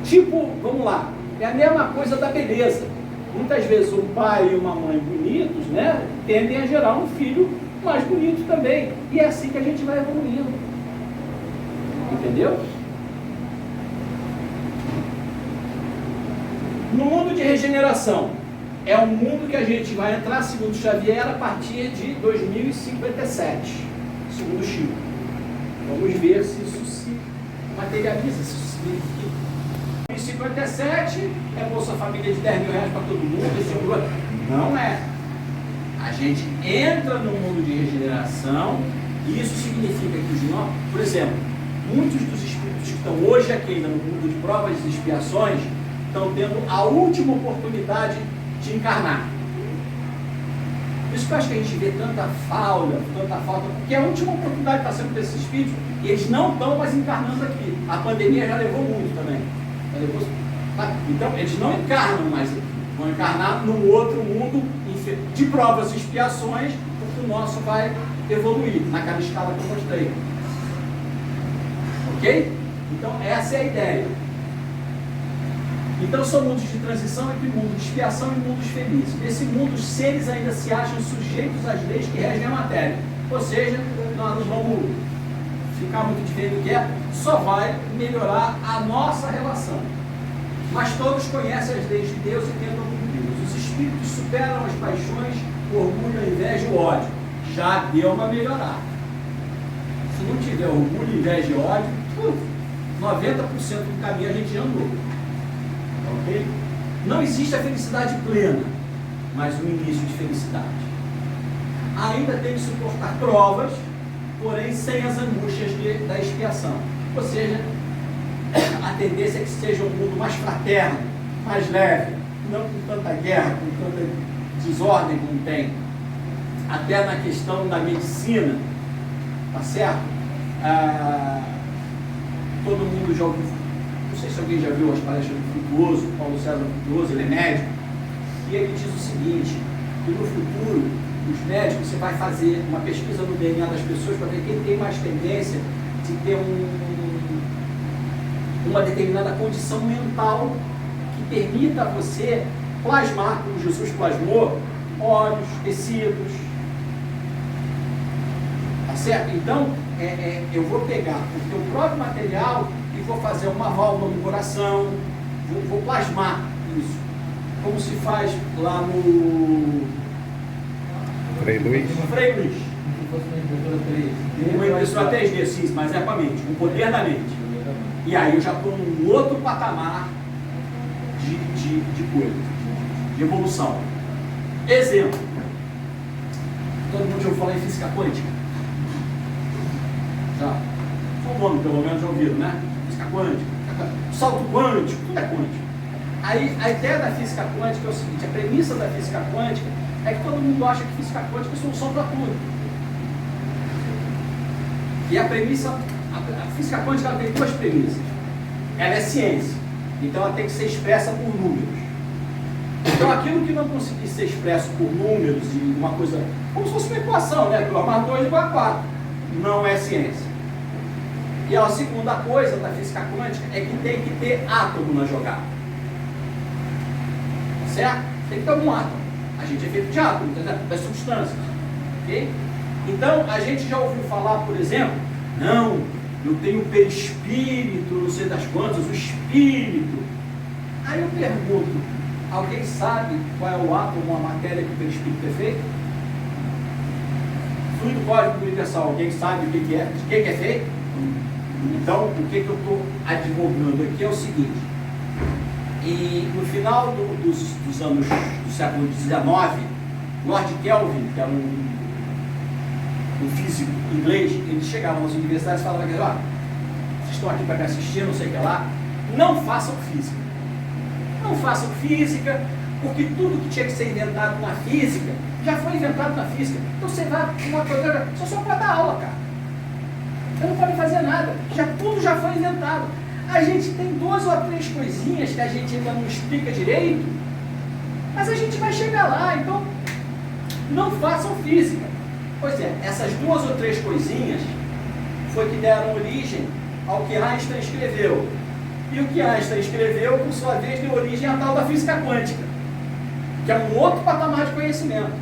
Tipo, vamos lá, é a mesma coisa da beleza. Muitas vezes um pai e uma mãe bonitos, né, tendem a gerar um filho mais bonito também. E é assim que a gente vai evoluindo. Entendeu? No mundo de regeneração, é um mundo que a gente vai entrar, segundo Xavier, a partir de 2057, segundo Chico. Vamos ver se isso se materializa, se isso se verifica. 2057 é Bolsa Família de 10 mil reais para todo mundo, não é. A gente entra no mundo de regeneração e isso significa que os nossos, por exemplo, muitos dos espíritos que estão hoje aqui no mundo de provas e expiações estão tendo a última oportunidade de encarnar. Por isso que eu acho que a gente vê tanta falta, porque a última oportunidade está sendo desses espíritos e eles não estão mais encarnando aqui. A pandemia já levou muito também. Então, eles não encarnam mais aqui. Vão encarnar num outro mundo de provas e expiações, porque o nosso vai evoluir naquela escala que eu mostrei. Ok? Então, essa é a ideia. Então, são mundos de transição entre mundo de expiação e mundos felizes. Nesse mundo, os seres ainda se acham sujeitos às leis que regem a matéria. Ou seja, nós não vamos ficar muito diferente do que é, só vai melhorar a nossa relação. Mas todos conhecem as leis de Deus e tentam cumpri-las. Os espíritos superam as paixões, o orgulho, a inveja e o ódio. Já deu uma melhorada. Se não tiver orgulho, inveja e ódio, 90% do caminho a gente andou. Ok? Não existe a felicidade plena, mas um início de felicidade. Ainda tem que suportar provas, porém sem as angústias da expiação. Ou seja, a tendência é que seja um mundo mais fraterno, mais leve, não com tanta guerra, com tanta desordem como tem. Até na questão da medicina, tá certo? Todo mundo já ouviu não sei se alguém já viu as palestras do Frutuoso, Paulo César Frutuoso, ele é médico, e ele diz o seguinte, que no futuro, os médicos, você vai fazer uma pesquisa no DNA das pessoas para ver quem tem mais tendência de ter uma determinada condição mental que permita a você plasmar, como Jesus plasmou, olhos, tecidos. Tá certo? Então, eu vou pegar o teu próprio material e vou fazer uma válvula no coração, vou plasmar isso. Como se faz lá no Frei Luiz. Frei Luiz. Uma impressora 3D, sim, mas é com a mente, com o poder da mente. E aí eu já estou num outro patamar de coisa, de evolução. Exemplo. Todo mundo já ouviu falar em física quântica? Já. Só o nome, pelo menos, já ouviram, né? Física quântica, salto quântico, tudo é quântico. Aí a ideia da física quântica é o seguinte, a premissa da física quântica é que todo mundo acha que física quântica é solução para tudo. E a premissa, a física quântica ela tem duas premissas. Ela é ciência, então ela tem que ser expressa por números. Então aquilo que não conseguir ser expresso por números e uma coisa, como se fosse uma equação, né? 2 mais 2 igual a 4, não é ciência. E a segunda coisa da física quântica é que tem que ter átomo na jogada. Certo? Tem que ter algum átomo. A gente é feito de átomos, das substâncias. Ok? Então, a gente já ouviu falar, por exemplo, não, eu tenho perispírito, não sei das quantas, o espírito. Aí eu pergunto, alguém sabe qual é o átomo, a matéria que o perispírito é feito? Fluido cósmico universal, alguém sabe o que é? De que é feito? Então, o que eu estou advogando aqui é o seguinte, e no final dos anos do século XIX, Lord Kelvin, que era um físico inglês, ele chegava nas universidades e falava que, ó, vocês estão aqui para me assistir, não sei o que lá, não façam física. Não façam física, porque tudo que tinha que ser inventado na física, já foi inventado na física. Então você vai uma coisa, só para dar aula, cara. Você não pode fazer nada, tudo já foi inventado. A gente tem 2 ou 3 coisinhas que a gente ainda não explica direito, mas a gente vai chegar lá, então não façam física. Pois é, essas 2 ou 3 coisinhas foi que deram origem ao que Einstein escreveu. E o que Einstein escreveu, por sua vez, deu origem à tal da física quântica, que é um outro patamar de conhecimento.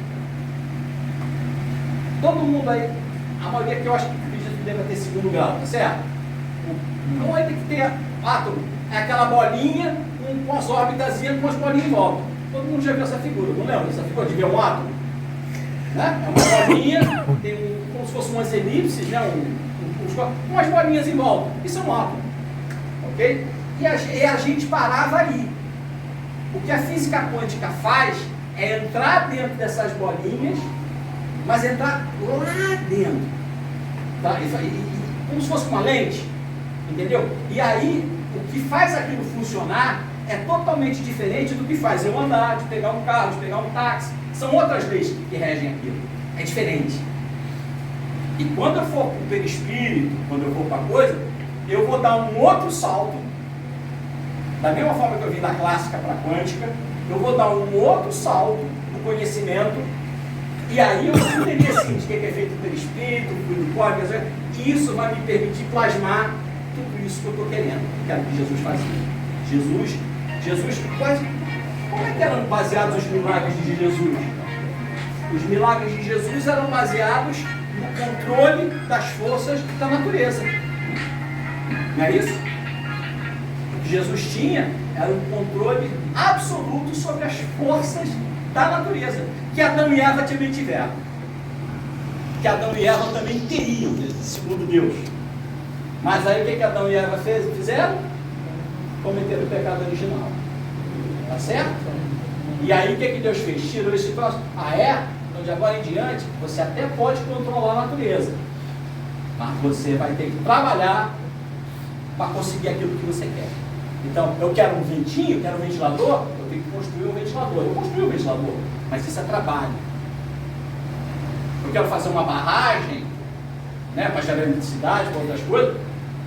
Todo mundo aí, a maioria que eu acho que acredita que deve ter 2º grau, tá certo? Então aí tem que ter átomo, é aquela bolinha com as órbitas com as bolinhas em volta. Todo mundo já viu essa figura, não lembra dessa figura de ver um átomo? Né? É uma bolinha, tem como se fossem umas elipses, né? Com as bolinhas em volta. Isso é um átomo. Ok? E a gente parava aí. O que a física quântica faz é entrar dentro dessas bolinhas, mas entrar lá dentro. Tá? Como se fosse uma lente. Entendeu? E aí, o que faz aquilo funcionar é totalmente diferente do que faz eu andar, de pegar um carro, de pegar um táxi. São outras leis que regem aquilo. É diferente. E quando eu for para o perispírito, quando eu for para a coisa, eu vou dar um outro salto. Da mesma forma que eu vim da clássica para a quântica, eu vou dar um outro salto no conhecimento. E aí eu vou entender assim, de que é feito o perispírito, o código, e isso vai me permitir plasmar tudo isso que eu estou querendo, que era o que Jesus fazia. Jesus quase... Como é que eram baseados os milagres de Jesus? Os milagres de Jesus eram baseados no controle das forças da natureza. Não é isso? O que Jesus tinha era um controle absoluto sobre as forças da natureza, que Adão e Eva também tiveram. Que Adão e Eva também teriam, segundo Deus. Mas aí o que Adão e Eva fizeram? Cometeram o pecado original. Tá certo? E aí o que Deus fez? Tirou esse troço. Ah é? Então de agora em diante, você até pode controlar a natureza. Mas você vai ter que trabalhar para conseguir aquilo que você quer. Então, eu quero um ventinho, eu quero um ventilador, eu tenho que construir um ventilador. Eu construí um ventilador, mas isso é trabalho. Eu quero fazer uma barragem, né, para gerar eletricidade, para outras coisas,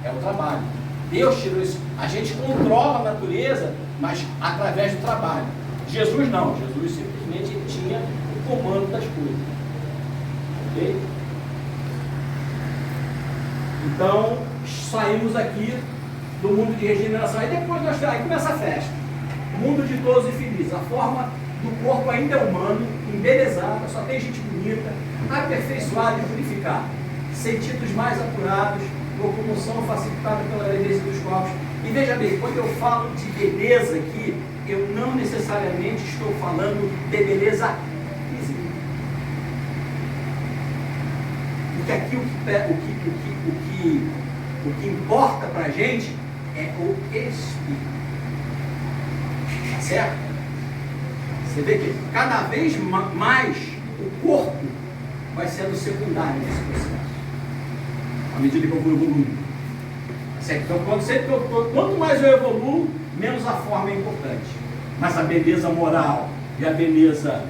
é o trabalho. Deus tirou isso. A gente controla a natureza, mas através do trabalho. Jesus não. Jesus simplesmente ele tinha o comando das coisas. Ok? Então, saímos aqui do mundo de regeneração. Aí depois aí começa a festa. Mundo ditoso e feliz. A forma do corpo ainda é humano, embelezada, só tem gente bonita, aperfeiçoada e purificada. Sentidos mais apurados, locomoção facilitada pela leveza dos corpos. E veja bem, quando eu falo de beleza aqui, eu não necessariamente estou falando de beleza física. Porque aqui o que importa para a gente é o espírito. Tá certo? Você vê que cada vez mais o corpo vai sendo secundário nesse processo. À medida que eu vou evoluindo. Tá certo? Então, quanto mais eu evoluo, menos a forma é importante. Mas a beleza moral e a beleza,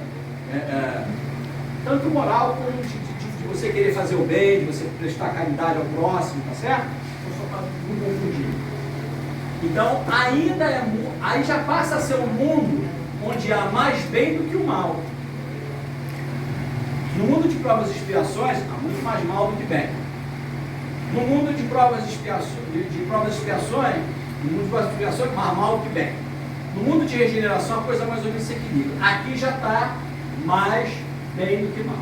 tanto moral como de você querer fazer o bem, de você prestar caridade ao próximo, tá certo? Então, só para não confundir. Então, aí já passa a ser um mundo onde há mais bem do que o mal. No mundo de provas e expiações, há muito mais mal do que bem. No mundo de provas e expiações, mais mal do que bem. No mundo de regeneração, a coisa mais ou menos se equilibra. Aqui já está mais bem do que mal.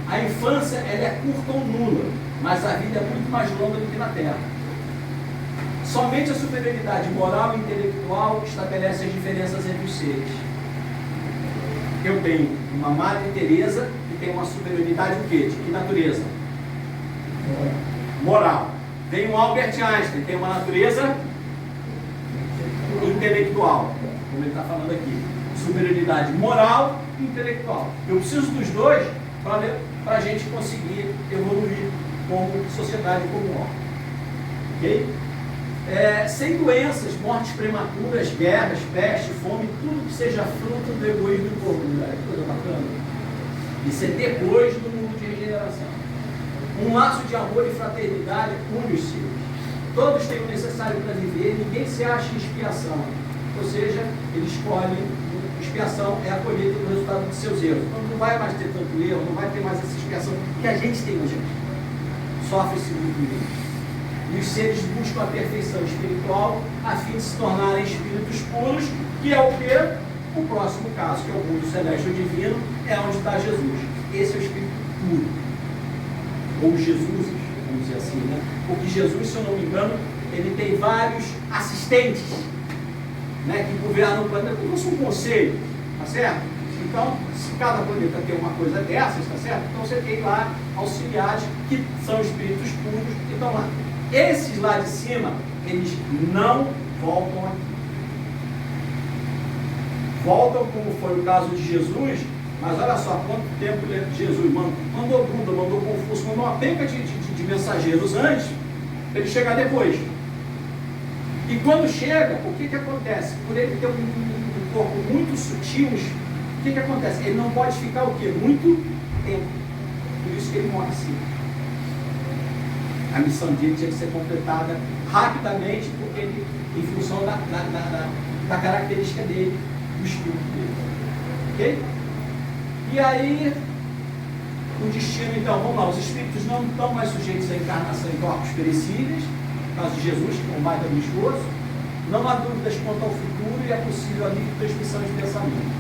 A infância ela é curta ou nula, mas a vida é muito mais longa do que na Terra. Somente a superioridade moral e intelectual estabelece as diferenças entre os seres. Eu tenho uma Madre Teresa que tem uma superioridade o quê? De que natureza? Moral. Tem um Albert Einstein, tem uma natureza intelectual, como ele está falando aqui. Superioridade moral e intelectual. Eu preciso dos dois para a gente conseguir evoluir como sociedade, como homem. Ok? Sem doenças, mortes prematuras, guerras, peste, fome, tudo que seja fruto do egoísmo do corpo. Que coisa bacana. Isso é depois do mundo de regeneração. Um laço de amor e fraternidade une os seres. Todos têm o necessário para viver, ninguém se acha em expiação. Ou seja, ele escolhe, expiação é a colheita do resultado de seus erros. Então não vai mais ter tanto erro, não vai ter mais essa expiação que a gente tem hoje. Sofre-se muito isso. E os seres buscam a perfeição espiritual a fim de se tornarem espíritos puros, que é o que? O próximo caso, que é o mundo celeste ou divino, é onde está Jesus. Esse é o espírito puro. Ou Jesus, vamos dizer assim, né? Porque Jesus, se eu não me engano, ele tem vários assistentes, né, que governam o planeta, como se fosse um conselho, tá certo? Então, se cada planeta tem uma coisa dessas, tá certo? Então você tem lá auxiliares que são espíritos puros que estão lá. Esses lá de cima, eles não voltam aqui. Voltam como foi o caso de Jesus, mas olha só quanto tempo Jesus mandou Buda, mandou Confúcio, mandou uma penca de mensageiros antes, para ele chegar depois. E quando chega, o que acontece? Por ele ter um corpo muito sutil, o que acontece? Ele não pode ficar o quê? Muito tempo. Por isso que ele morre assim. A missão dele tinha que ser completada rapidamente, porque ele, em função da característica dele, do espírito dele. Ok? E aí, o destino, então, vamos lá, os espíritos não estão mais sujeitos à encarnação em corpos perecíveis, no caso de Jesus, que é um baita do esforço. Não há dúvidas quanto ao futuro e é possível a livre transmissão de pensamento.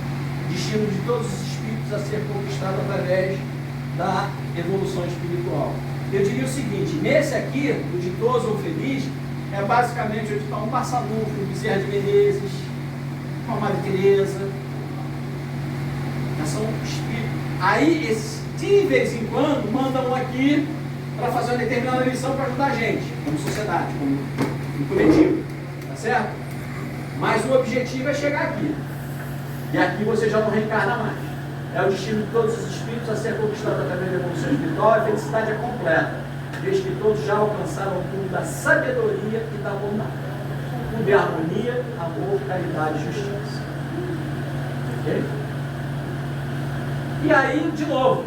Destino de todos os espíritos a ser conquistado através da evolução espiritual. Eu diria o seguinte, nesse aqui, o ditoso ou feliz, é basicamente onde está um Passanufo, um Bezerra de Menezes, uma Madre Teresa. São espíritos. Aí, esses, de vez em quando, mandam aqui para fazer uma determinada missão para ajudar a gente, como sociedade, como coletivo. Tá certo? Mas o objetivo é chegar aqui. E aqui você já não reencarna mais. É o destino de todos os espíritos a ser conquistado através da evolução espiritual, a felicidade é completa, desde que todos já alcançaram o cume da sabedoria e da bondade. O cume de harmonia, amor, caridade e justiça. Ok? E aí, de novo,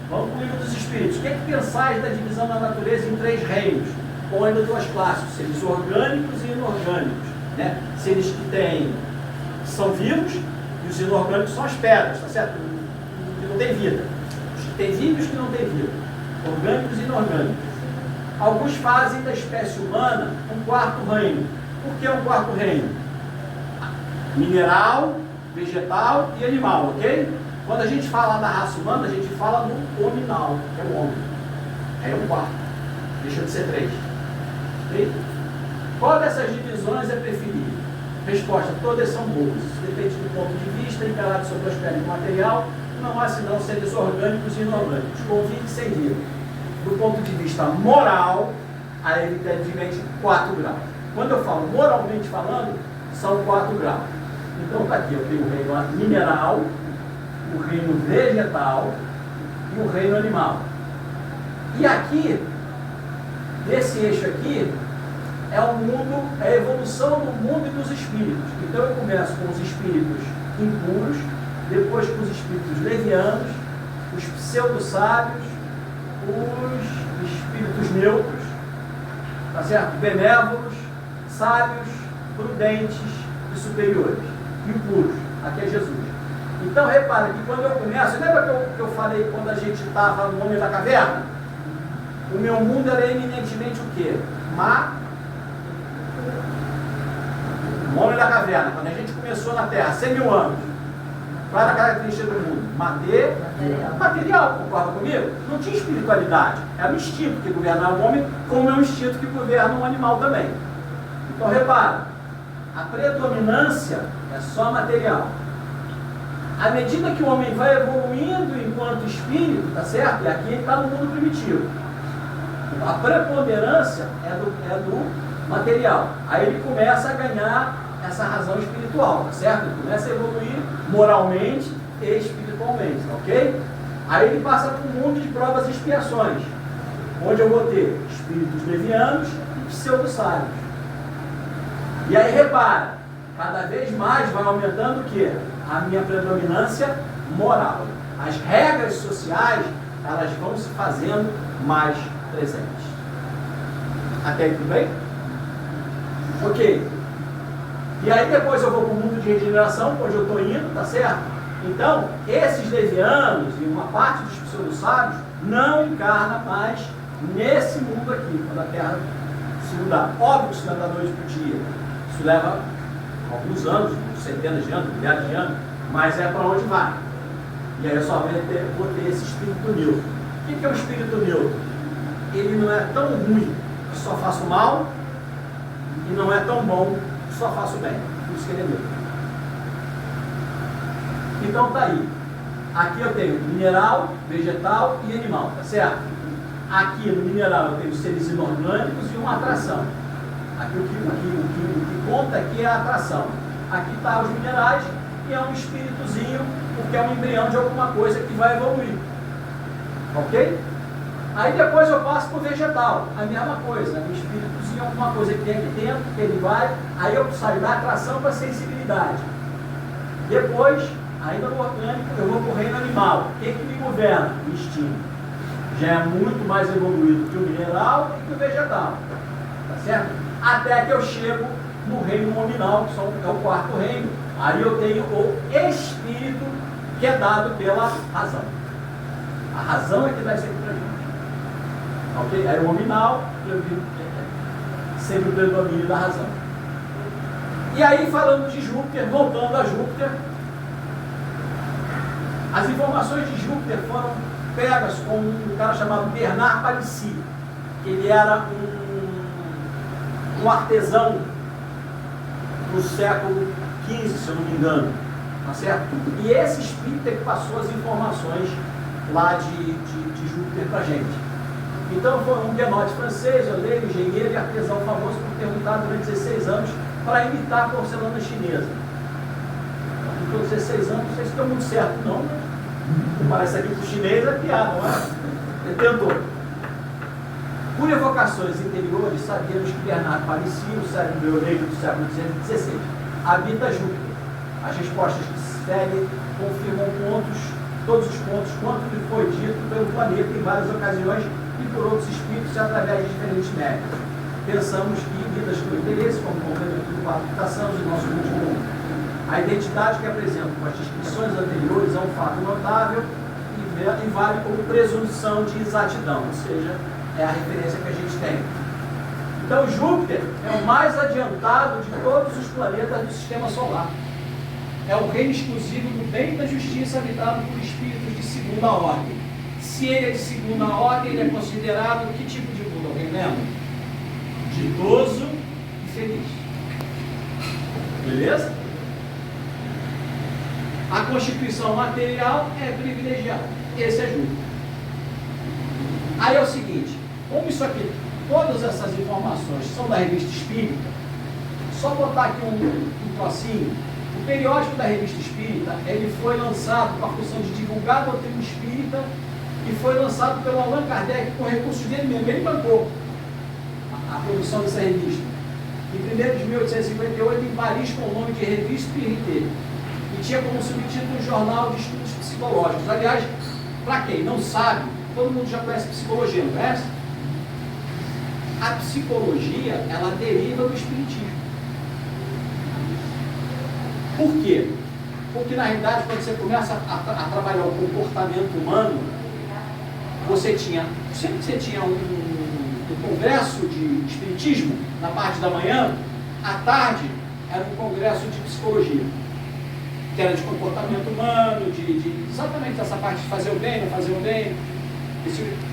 vamos para o livro dos Espíritos. O que é que pensais da divisão da natureza em 3 reinos? ou ainda duas classes, seres orgânicos e inorgânicos, né? Seres que são vivos e os inorgânicos são as pedras, tá certo? Que não tem vida. Os que têm vida e os que não têm vida. Orgânicos e inorgânicos. Alguns fazem da espécie humana um quarto reino. Por que um quarto reino? Mineral, vegetal e animal, ok? Quando a gente fala da raça humana, a gente fala no hominal, que é o homem. É um quarto. Deixa de ser 3. Ok? Qual dessas divisões é preferida? Resposta: todas são boas. Isso depende do ponto de vista, encarado sobre o aspecto material. Não há senão seres orgânicos e inorgânicos, com vida e sem vida. Do ponto de vista moral, há evidentemente 4 graus. Quando eu falo moralmente falando, são 4 graus. Então está aqui, eu tenho o reino mineral, o reino vegetal e o reino animal. E aqui, desse eixo aqui, é o mundo, é a evolução do mundo e dos espíritos. Então eu começo com os espíritos impuros, depois com os espíritos levianos, os pseudo-sábios, os espíritos neutros, tá certo? Benévolos, sábios, prudentes e superiores. E o puros, aqui é Jesus. Então repara que quando eu começo, lembra que eu falei quando a gente estava no Homem da Caverna? O meu mundo era eminentemente o quê? O Homem da Caverna, quando a gente começou na Terra, 100 mil anos, qual era a característica do mundo? Material, concorda comigo? Não tinha espiritualidade, era o instinto que governava o homem, como é o instinto que governa um animal também. Então repara, a predominância é só material. À medida que o homem vai evoluindo enquanto espírito, tá certo? E aqui ele está no mundo primitivo. A preponderância é do material. Aí ele começa a ganhar essa razão espiritual, tá certo? Ele começa a evoluir moralmente e espiritualmente, ok? Aí ele passa para um mundo de provas e expiações, onde eu vou ter espíritos levianos e pseudo-sábios. E aí repara, cada vez mais vai aumentando o quê? A minha predominância moral. As regras sociais, elas vão se fazendo mais presentes. Até aí tudo bem? Ok. E aí depois eu vou para o mundo de regeneração, onde eu estou indo, tá certo? Então, esses levianos e uma parte dos pseudo-sábios não encarna mais nesse mundo aqui, quando a Terra se mudar. Óbvio que isso não é da noite para o dia. Isso leva alguns anos, centenas de anos, milhares de anos, mas é para onde vai. E aí eu só vou ter esse espírito neutro. O que é o espírito neutro? Ele não é tão ruim que só faço mal, e não é tão bom que só faço bem. Por isso que ele é neutro. Então tá aí. Aqui eu tenho mineral, vegetal e animal, tá certo? Aqui no mineral eu tenho seres inorgânicos e uma atração. Aqui o que conta aqui é a atração. Aqui está os minerais e é um espíritozinho, porque é um embrião de alguma coisa que vai evoluir. Ok? Aí depois eu passo para o vegetal, a mesma coisa, um espíritozinho, alguma coisa que tem aqui dentro, que ele vai, aí eu saio da atração para a sensibilidade. Depois, ainda no orgânico, eu vou para o reino animal. O que me governa? O instinto. Já é muito mais evoluído que o mineral e que o vegetal. Tá certo? Até que eu chego no reino nominal, que é o quarto reino. Aí eu tenho o espírito que é dado pela razão. A razão é que dá isso aqui para gente. Ok? Aí o nominal, sempre o predomínio da razão. E aí, falando de Júpiter, voltando a Júpiter, as informações de Júpiter foram pegas com um cara chamado Bernard Palissy, que ele era um artesão do século XV, se eu não me engano, tá certo? E esse espírito é que passou as informações lá de Júpiter para a gente. Então foi um guenote francês, oleiro, engenheiro e artesão famoso por ter lutado durante 16 anos para imitar a porcelana chinesa. Por 16 anos, não sei se deu muito certo não, mas parece aqui para o chinês é piada, não é? Ele tentou. Por evocações interiores, sabemos que Bernard Palissy, o cérebro neoleico do século XVI, habita Júpiter. As respostas que se seguem confirmam todos os pontos quanto lhe foi dito pelo planeta em várias ocasiões e por outros espíritos através de diferentes métodos. pensamos que vidas com interesse, como complemento do quadro que traçamos em nosso último. A identidade que apresentam com as descrições anteriores é um fato notável e vale como presunção de exatidão, ou seja, é a referência que a gente tem. Então, Júpiter é o mais adiantado de todos os planetas do Sistema Solar. É o reino exclusivo do bem e da justiça habitado por espíritos de segunda ordem. Se ele é de segunda ordem, ele é considerado que tipo de mundo? Alguém lembra? Ditoso e feliz. Beleza? A constituição material é privilegiada. Esse é Júpiter. Aí é o seguinte, como isso aqui, todas essas informações são da Revista Espírita, só botar aqui um trocinho. O periódico da Revista Espírita, ele foi lançado com a função de divulgar a doutrina espírita e foi lançado pelo Allan Kardec com recursos dele mesmo. Ele bancou a produção dessa revista. Em 1º de 1858, em Paris, com o nome de Revista Espírita. E tinha como subtítulo um jornal de estudos psicológicos. Aliás, para quem não sabe, todo mundo já conhece psicologia, não conhece? A psicologia, ela deriva do espiritismo. Por quê? Porque na realidade, quando você começa a trabalhar o comportamento humano, sempre que você tinha um congresso de espiritismo na parte da manhã, à tarde era um congresso de psicologia, que era de comportamento humano, exatamente essa parte de fazer o bem, não fazer o bem.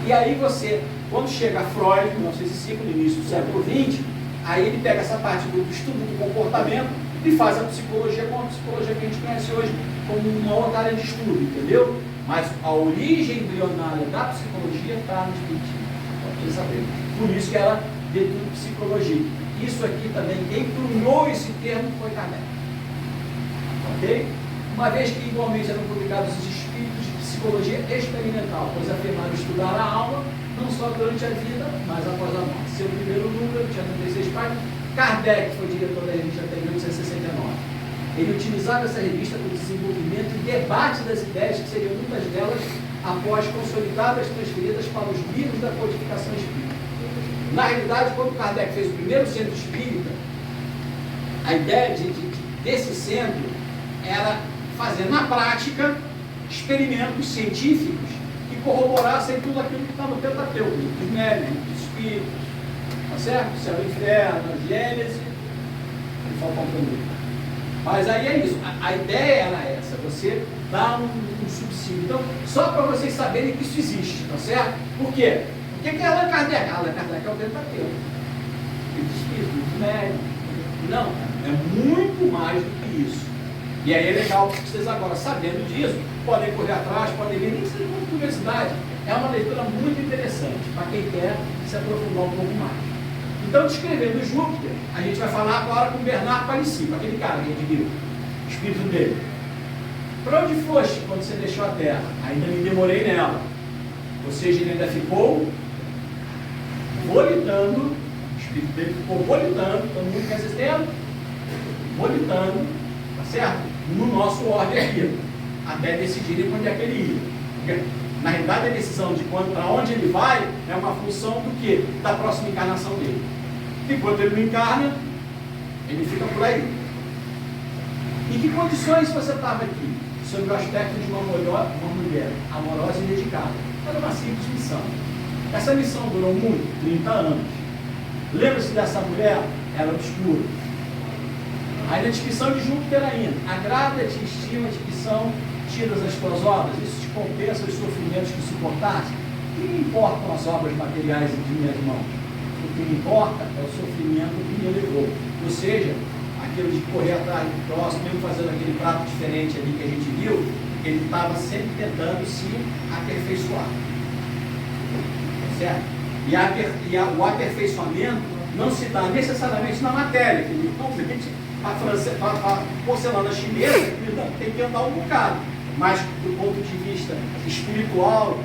E aí você, quando chega a Freud, em 1905, no início do século XX, aí ele pega essa parte do estudo do comportamento e faz a psicologia como a psicologia que a gente conhece hoje, como uma outra área de estudo, entendeu? Mas a origem embrionária da psicologia está no espiritismo, pode saber. Por isso que ela detém psicologia. Isso aqui também, quem cunhou esse termo foi Kardec. Ok? Uma vez que igualmente eram publicados os espíritos de psicologia experimental, pois afirmaram estudar a alma, não só durante a vida, mas após a morte. Seu primeiro número tinha 36 páginas. Kardec foi diretor da revista até 1869. Ele utilizava essa revista para o desenvolvimento e debate das ideias, que seriam muitas delas após consolidadas transferidas para os livros da codificação espírita. Na realidade, quando Kardec fez o primeiro centro espírita, a ideia desse centro era fazer na prática experimentos científicos que corroborassem tudo aquilo que está no Pentateuco, dos médiuns, dos espíritos, tá certo? Céu e inferno, a Gênese, e falta um pouco. Mas aí é isso, a ideia era essa, você dá um subsídio. Então, só para vocês saberem que isso existe, tá certo? Por quê? O que é Allan Kardec? Allan Kardec é o Pentateuco. Os espíritos, os médiuns. Não, é muito mais do que isso. E aí é legal que vocês agora, sabendo disso, podem correr atrás, podem ler, nem que seja com curiosidade. É uma leitura muito interessante para quem quer se aprofundar um pouco mais. Então, descrevendo Júpiter, a gente vai falar agora com Bernard Palissy, aquele cara que a gente viu, o espírito dele. Para onde foste quando você deixou a Terra? Ainda me demorei nela. Ou seja, ele ainda ficou volitando, o espírito dele ficou volitando, todo mundo quer esse termo? Volitando, tá certo? No nosso ordem aqui, até decidirem onde é que ele ia. Porque, na realidade, a decisão de para onde ele vai é uma função do quê? Da próxima encarnação dele. Enquanto ele não encarna, ele fica por aí. Em que condições você estava aqui? Sob o aspecto de uma mulher amorosa e dedicada. Era uma simples missão. Essa missão durou muito, 30 anos. Lembra-se dessa mulher? Era obscura. Aí na descrição de Júpiter ainda, agrada-te e estima-te que são tidas as tuas obras, isso te compensa os sofrimentos que suportaste. O que me importam as obras materiais de minhas mãos? O que me importa é o sofrimento que me levou. Ou seja, aquilo de correr atrás do próximo, mesmo fazendo aquele prato diferente ali que a gente viu, ele estava sempre tentando se aperfeiçoar. Certo? E o aperfeiçoamento não se dá necessariamente na matéria, que ele a porcelana chinesa tem que andar um bocado, mas do ponto de vista espiritual,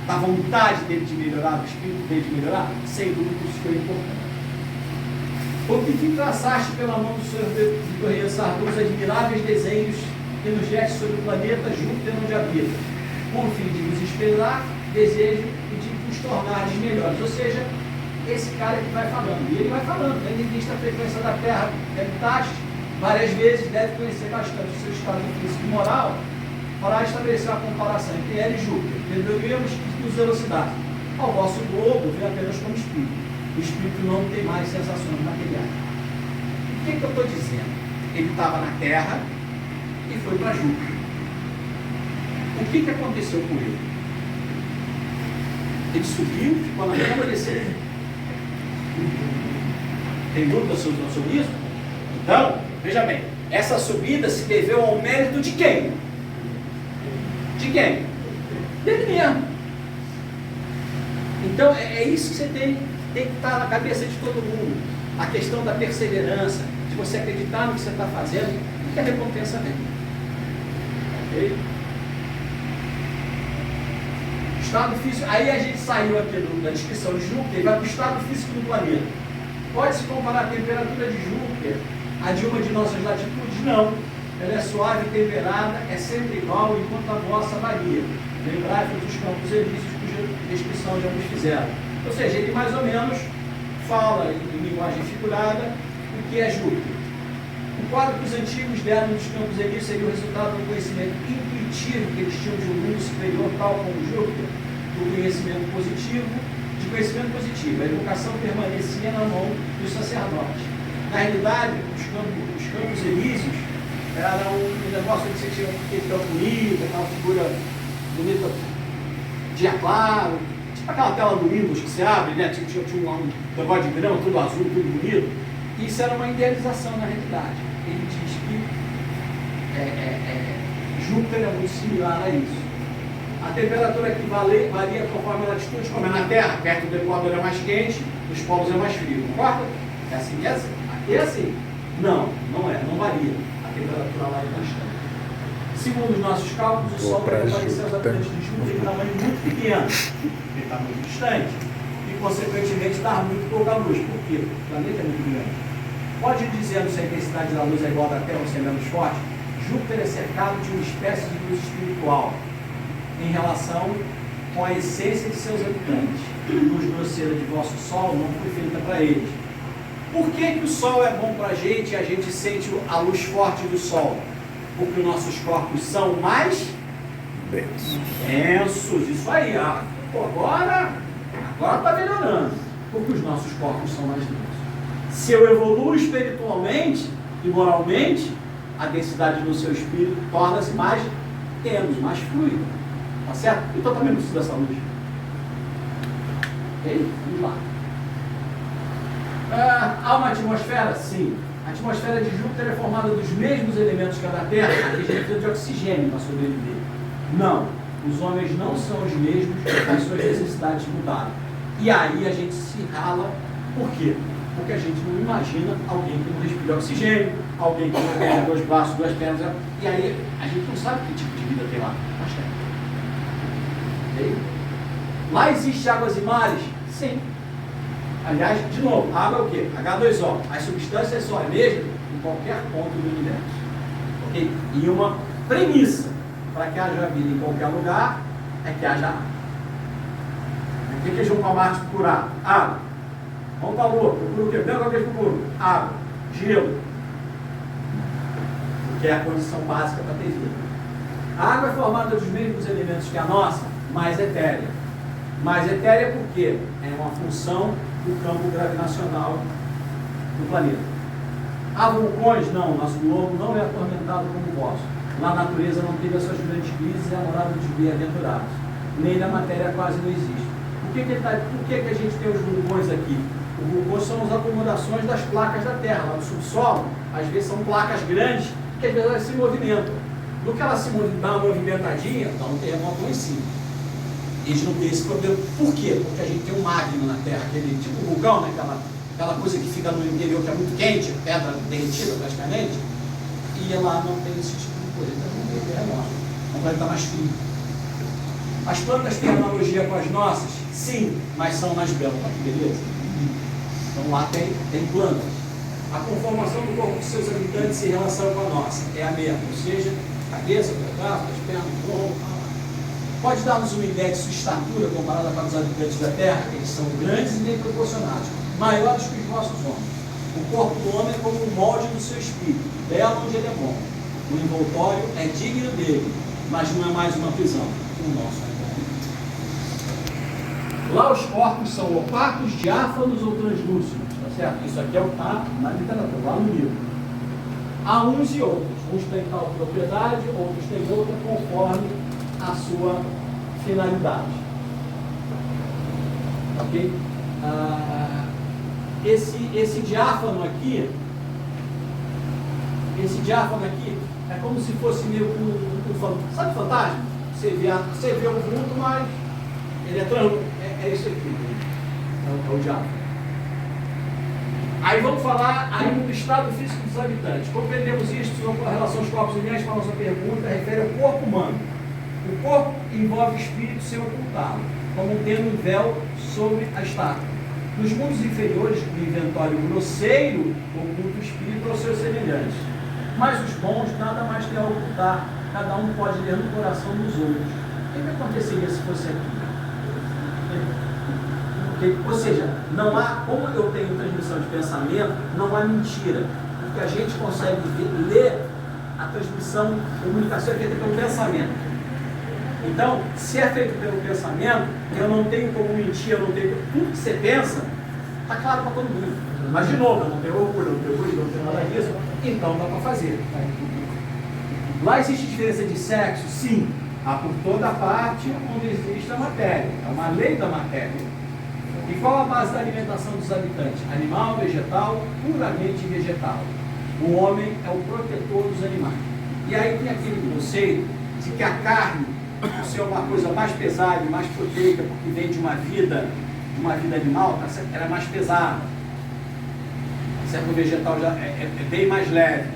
da vontade dele de melhorar, do espírito dele de melhorar, sem dúvida isso foi importante. O que traçaste pela mão do Senhor Vitorino Sardou os admiráveis desenhos que nos gestos sobre o planeta Júpiter onde habita, com o fim de nos esperar, desejo e de nos tornares melhores. Ou seja, esse cara que vai falando. E ele vai falando, tendo em vista a frequência da Terra, habitaste várias vezes, deve conhecer bastante o seu estado físico e moral, para estabelecer uma comparação entre ela e Júpiter. Deveríamos que nos velocidade. Ao vosso globo vê apenas como espírito. O espírito não tem mais sensações materiais. O que eu estou dizendo? Ele estava na Terra e foi para Júpiter. O que aconteceu com ele? Ele subiu, ficou na Terra e desceu. Tem dúvida sobre isso? Então, veja bem, essa subida se deveu ao mérito de quem? De quem? Dele mesmo. Então, é isso que você tem que estar na cabeça de todo mundo. A questão da perseverança, de você acreditar no que você está fazendo, e que a recompensa vem. Ok? Estado físico, aí a gente saiu aqui da descrição de Júpiter e vai para o estado físico do planeta. Pode-se comparar a temperatura de Júpiter a de uma de nossas latitudes? Não. Ela é suave e temperada, é sempre igual, enquanto a vossa varia. Lembrai-vos dos campos elíseos, cuja descrição já nos fizeram. Ou seja, ele mais ou menos fala em linguagem figurada o que é Júpiter. O quadro que os antigos deram dos campos elíseos seria o resultado do conhecimento intuitivo que eles tinham de um mundo superior, tal como Júpiter, do conhecimento positivo, de conhecimento positivo. A educação permanecia na mão dos sacerdotes. Na realidade, os campos elíseos era um negócio que você tinha aquele campo bonito, aquela figura bonita, dia claro, tipo aquela tela do Windows que você abre, né? Tinha um negócio de grama, tudo azul, tudo bonito. Isso era uma idealização na realidade. Ele diz que Júpiter é muito similar a isso. A temperatura aqui varia conforme a latitude, como é na Terra, perto do Equador é mais quente, nos polos é mais frio, concorda? É assim que é assim? Aqui é assim? Não, não varia. A temperatura lá é bastante. Segundo os nossos cálculos, o Sol deve aparecer aos habitantes de Júpiter de tamanho muito pequeno, porque está muito distante, e consequentemente dar muito pouca luz. Por quê? O planeta é muito grande. Pode dizer se a intensidade da luz é igual da Terra ou se é menos forte? Júpiter é cercado de uma espécie de luz espiritual em relação com a essência de seus habitantes. A luz grosseira de vosso Sol não foi feita para eles. Por que o Sol é bom para a gente e a gente sente a luz forte do Sol? Porque os nossos corpos são mais densos. Isso aí, agora está melhorando. Porque os nossos corpos são mais densos. Se eu evoluo espiritualmente e moralmente, a densidade do seu espírito torna-se mais tênue, mais fluida. Tá certo? Então também não precisa dessa luz. Ok? Vamos lá. Há uma atmosfera? Sim. A atmosfera de Júpiter é formada dos mesmos elementos que a da Terra. Aqui a gente precisa de oxigênio para sobreviver. Não. Os homens não são os mesmos, as suas necessidades mudaram. E aí a gente se rala. Por quê? Porque a gente não imagina alguém que não respira oxigênio, alguém que não tem 2 braços, 2 pernas. E aí a gente não sabe que tipo de vida tem lá. Mas tem. Okay? Lá existe águas e mares? Sim. Aliás, de novo, água é o quê? H2O. As substâncias só é mesmo em qualquer ponto do universo. Ok? E uma premissa para que haja vida em qualquer lugar é que haja água. O que eles vão para Marte procurar? Água. Vamos para a Lua, procura o quê? Vem alguma vez procura? Água. Gelo. Porque é a condição básica para ter vida. A água é formada dos mesmos elementos que a nossa, mais etérea. Mais etérea porque é uma função do campo gravitacional do planeta. Há vulcões? Não, nosso globo não é atormentado como o vosso. Lá a natureza não teve as suas grandes crises e a morada dos bem-aventurados. Nem na matéria quase não existe. Por que a gente tem os vulcões aqui? Os vulcões são as acomodações das placas da Terra. Lá no subsolo, às vezes são placas grandes que às vezes elas se movimentam. No que ela se dá uma movimentadinha, dá um terremoto lá em cima. Eles não têm esse problema. Por quê? Porque a gente tem um magma na Terra, aquele tipo vulcão, né? aquela coisa que fica no interior que é muito quente, pedra derretida praticamente, e lá não tem esse tipo de coisa. Então não tem terremoto. Não vai estar mais frio. As plantas têm analogia com as nossas? Sim, mas são mais belas. Olha que beleza. Então lá tem plantas. A conformação do corpo dos seus habitantes em relação com a nossa é a mesma, ou seja, cabeça, braço, as pernas, o tronco. Pode dar-nos uma ideia de sua estatura comparada com os habitantes da Terra? Eles são grandes e bem proporcionados, maiores que os nossos homens. O corpo do homem é como um molde do seu espírito, belo onde ele é bom. O envoltório é digno dele, mas não é mais uma prisão. O nosso é. Lá os corpos são opacos, diáfanos ou translúcidos, tá certo? Isso aqui é o que está na literatura, lá no livro. Há uns e outros. Uns têm tal propriedade, outros têm outra, conforme a sua finalidade. Ok? Esse diáfano aqui é como se fosse meio sabe fantasma? Você vê o vulto, mas ele é isso aqui. É o diáfano. Aí vamos falar ainda do estado físico dos habitantes. Compreendemos isto em relação aos corpos uniais para a nossa pergunta, refere ao corpo humano. O corpo envolve o espírito sem ocultá-lo, como tendo um véu sobre a estátua. Nos mundos inferiores, o inventório grosseiro oculta o espírito aos seus semelhantes. Mas os bons nada mais têm a ocultar, cada um pode ler no coração dos outros. O que aconteceria se fosse aqui? Ou seja, não há, como eu tenho transmissão de pensamento, não há mentira, porque a gente consegue ler a transmissão, a comunicação é feita pelo pensamento. Então, se é feito pelo pensamento, eu não tenho como mentir, eu não tenho. Tudo que você pensa, está claro para todo mundo. Mas, de novo, eu não tenho orgulho, eu não tenho orgulho, não tenho nada disso, então dá para fazer. Lá existe diferença de sexo? Sim. Há por toda parte onde existe a matéria, é uma lei da matéria. E qual a base da alimentação dos habitantes? Animal, vegetal, puramente vegetal. O homem é o protetor dos animais. E aí tem aquele conceito de que a carne, por ser uma coisa mais pesada e mais proteica, porque vem de uma vida animal, ela é mais pesada. Certo? O vegetal já é bem mais leve.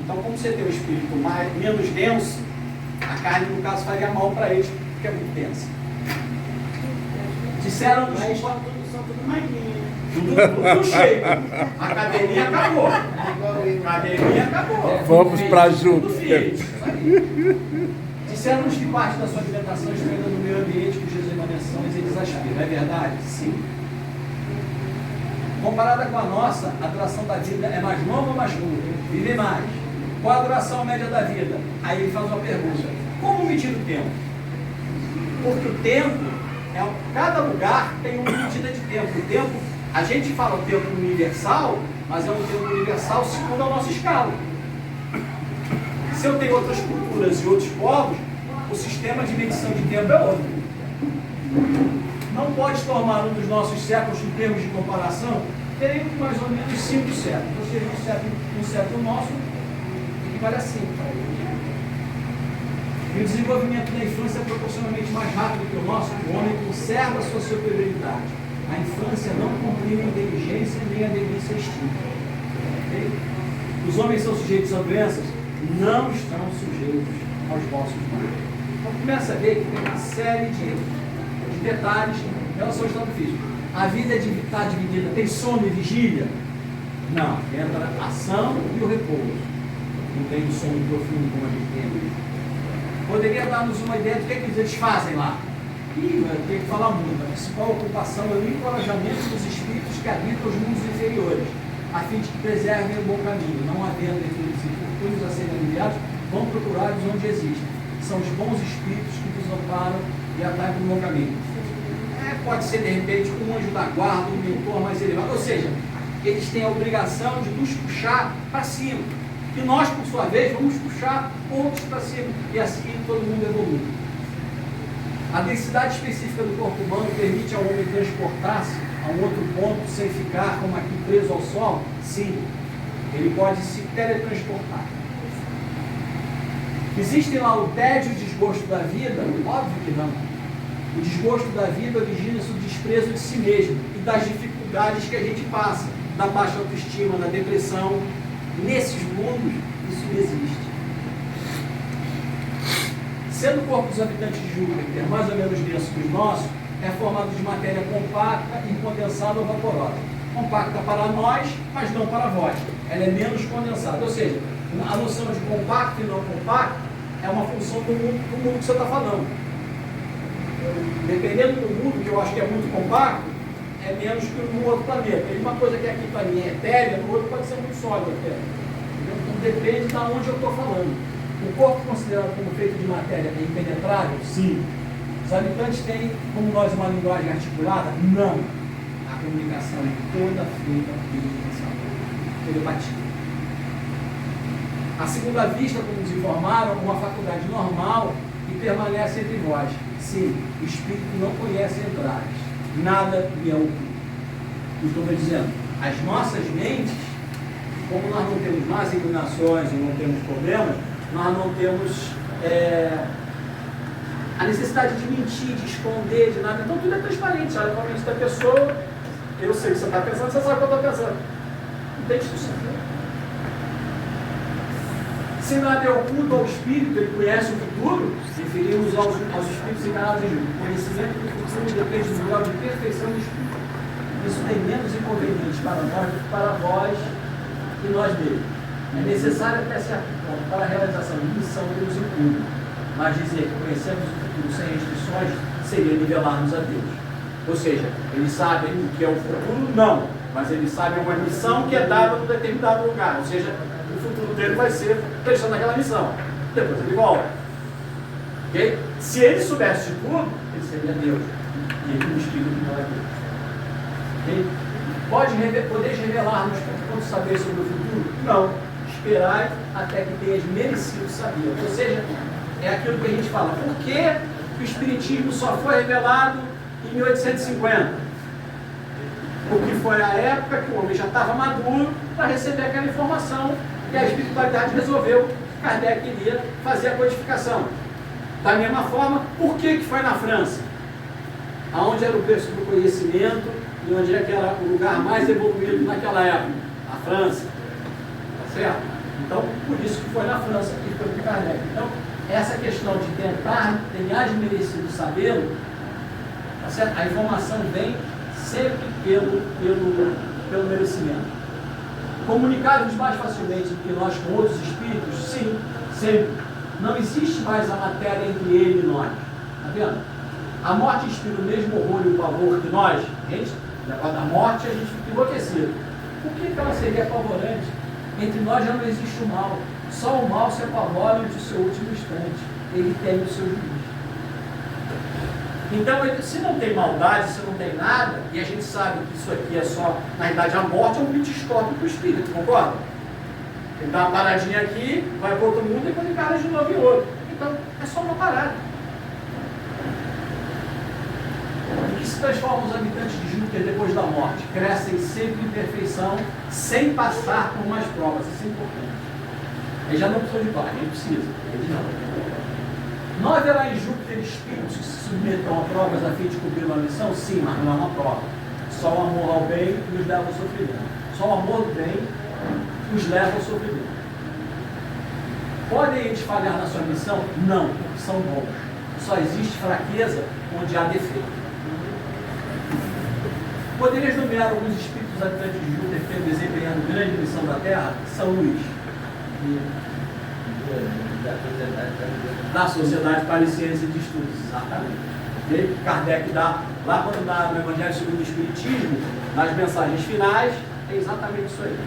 Então, como você tem um espírito menos denso, a carne, no caso, faria mal para eles, porque é muito densa. Disseram-nos que tudo magrinho. Tudo cheio. A academia acabou. Vamos para Júpiter. Disseram-nos que parte da sua alimentação está no meio ambiente cujas emanações eles aspiram. É verdade? Sim. Comparada com a nossa, a duração da vida é mais longa ou mais curta? Viver mais. Qual a duração média da vida? Aí ele faz uma pergunta. Como medir o tempo? Porque o tempo, cada lugar tem uma medida de tempo. O tempo, a gente fala o tempo universal, mas é um tempo universal segundo a nossa escala. Se eu tenho outras culturas e outros povos, o sistema de medição de tempo é outro. Não pode tomar um dos nossos séculos em termos de comparação, teremos mais ou menos 5 séculos. Ou seja, um século nosso equivale a 5. E o desenvolvimento da infância é proporcionalmente mais rápido que o nosso, o homem conserva a sua superioridade. A infância não comprime a inteligência nem a delícia extinta. Okay? Os homens são sujeitos a doenças? Não estão sujeitos aos vossos males. Então começa a ver que tem uma série de detalhes em relação ao estado físico. A vida está dividida, tem sono e vigília? Não, entra a ação e o repouso. Não tem o sono profundo como a gente tem ali. Poderia dar-nos uma ideia do que eles fazem lá? Tem que falar muito. A principal ocupação é o encorajamento dos espíritos que habitam os mundos inferiores, a fim de que preservem o bom caminho. Não havendo aqueles infortúnios a serem aliviados, vão procurar-os onde existem. São os bons espíritos que nos amparam e atacam o bom caminho. Pode ser, de repente, um anjo da guarda, um mentor mais elevado. Ou seja, eles têm a obrigação de nos puxar para cima. E nós, por sua vez, vamos puxar outros para cima. E assim todo mundo evolui. A densidade específica do corpo humano permite ao homem transportar-se a um outro ponto sem ficar, como aqui, preso ao solo? Sim. Ele pode se teletransportar. Existem lá o tédio e o desgosto da vida? Óbvio que não. O desgosto da vida origina-se do desprezo de si mesmo e das dificuldades que a gente passa, da baixa autoestima, da depressão. Nesses mundos, isso não existe. Sendo o corpo dos habitantes de Júpiter mais ou menos denso que os nossos, é formado de matéria compacta, incondensada ou vaporosa. Compacta para nós, mas não para vós. Ela é menos condensada. Ou seja, a noção de compacto e não compacto é uma função do mundo que você está falando. Dependendo do mundo, que eu acho que é muito compacto, é menos que no outro planeta. E uma coisa que aqui para mim é etérea, no outro pode ser muito sólida até. Então depende de onde eu estou falando. O corpo considerado como feito de matéria é impenetrável? Sim. Os habitantes têm, como nós, uma linguagem articulada? Não. A comunicação é toda feita por telepatia. À segunda vista, como nos informaram, uma faculdade normal e permanece entre vós. Sim, o espírito não conhece entradas. Nada lhe é oculto. Estou dizendo, as nossas mentes, como nós não temos más inclinações e não temos problemas, nós não temos a necessidade de mentir, de esconder, de nada. Então tudo é transparente. Olha para a mente da pessoa, eu sei o que você está pensando, você sabe o que eu estou pensando. Não tem discussão. Se nada é oculto ao espírito, ele conhece o futuro, referimos aos espíritos enganados em jogo. O conhecimento do futuro depende do grau de perfeição do espírito. Isso tem menos inconvenientes para nós do que para vós e nós dele. É necessário até certo ponto para a realização de missão que nos incumbe. Mas dizer que conhecemos o futuro sem restrições seria nivelar-nos a Deus. Ou seja, eles sabem o que é o futuro? Não. Mas eles sabem uma missão que é dada num determinado lugar. Ou seja, o futuro dele vai ser prestando aquela missão. Depois ele volta. Okay? Se ele soubesse de tudo, ele seria Deus. E ele nos diz que não é Deus. Okay? Podeis revelar-nos quanto saber sobre o futuro? Não. Esperai até que tenhas merecido saber. Ou seja, é aquilo que a gente fala. Por que o Espiritismo só foi revelado em 1850? Porque foi a época que o homem já estava maduro para receber aquela informação e a espiritualidade resolveu que Kardec iria fazer a codificação. Da mesma forma, por que foi na França? Aonde era o berço do conhecimento e onde é que era o lugar mais evoluído naquela época? A França. Tá certo? Então, por isso que foi na França que foi para Kardec. Então, essa questão de tentar, tenhas merecido sabê-lo, tá certo? A informação vem sempre pelo merecimento. Comunicarmos mais facilmente do que nós com outros espíritos? Sim, sempre. Não existe mais a matéria entre ele e nós. Está vendo? A morte inspira o mesmo horror e o pavor que nós. Gente, depois da morte a gente fica enlouquecido. Por que ela seria apavorante? Entre nós já não existe o mal. Só o mal se apavora ante o seu último instante. Ele tem o seu juízo. Então, se não tem maldade, se não tem nada, e a gente sabe que isso aqui é só, na realidade, a morte é um mitiscópio para o espírito, concorda? Ele dá uma paradinha aqui, vai para outro mundo e depois encara de novo em outro. Então, é só uma parada. Em que se transformam os habitantes de Júpiter depois da morte? Crescem sempre em perfeição, sem passar por mais provas. Isso é importante. Ele já não precisa de pai, nem precisa. Ele não. Não haverá em Júpiter espíritos que se submetam a provas a fim de cumprir uma missão? Sim, mas não é uma prova. Só o amor ao bem nos leva ao sofrimento. Só o amor do bem nos leva ao sofrimento. Podem eles falhar na sua missão? Não, porque são bons. Só existe fraqueza onde há defeito. Poderias nomear alguns espíritos habitantes de Júpiter que têm desempenhado grande missão da Terra? São Luís. Da Sociedade Parisiense de Estudos, exatamente. Okay? Kardec dá, lá quando dá no Evangelho segundo o Espiritismo, nas mensagens finais, é exatamente isso aí.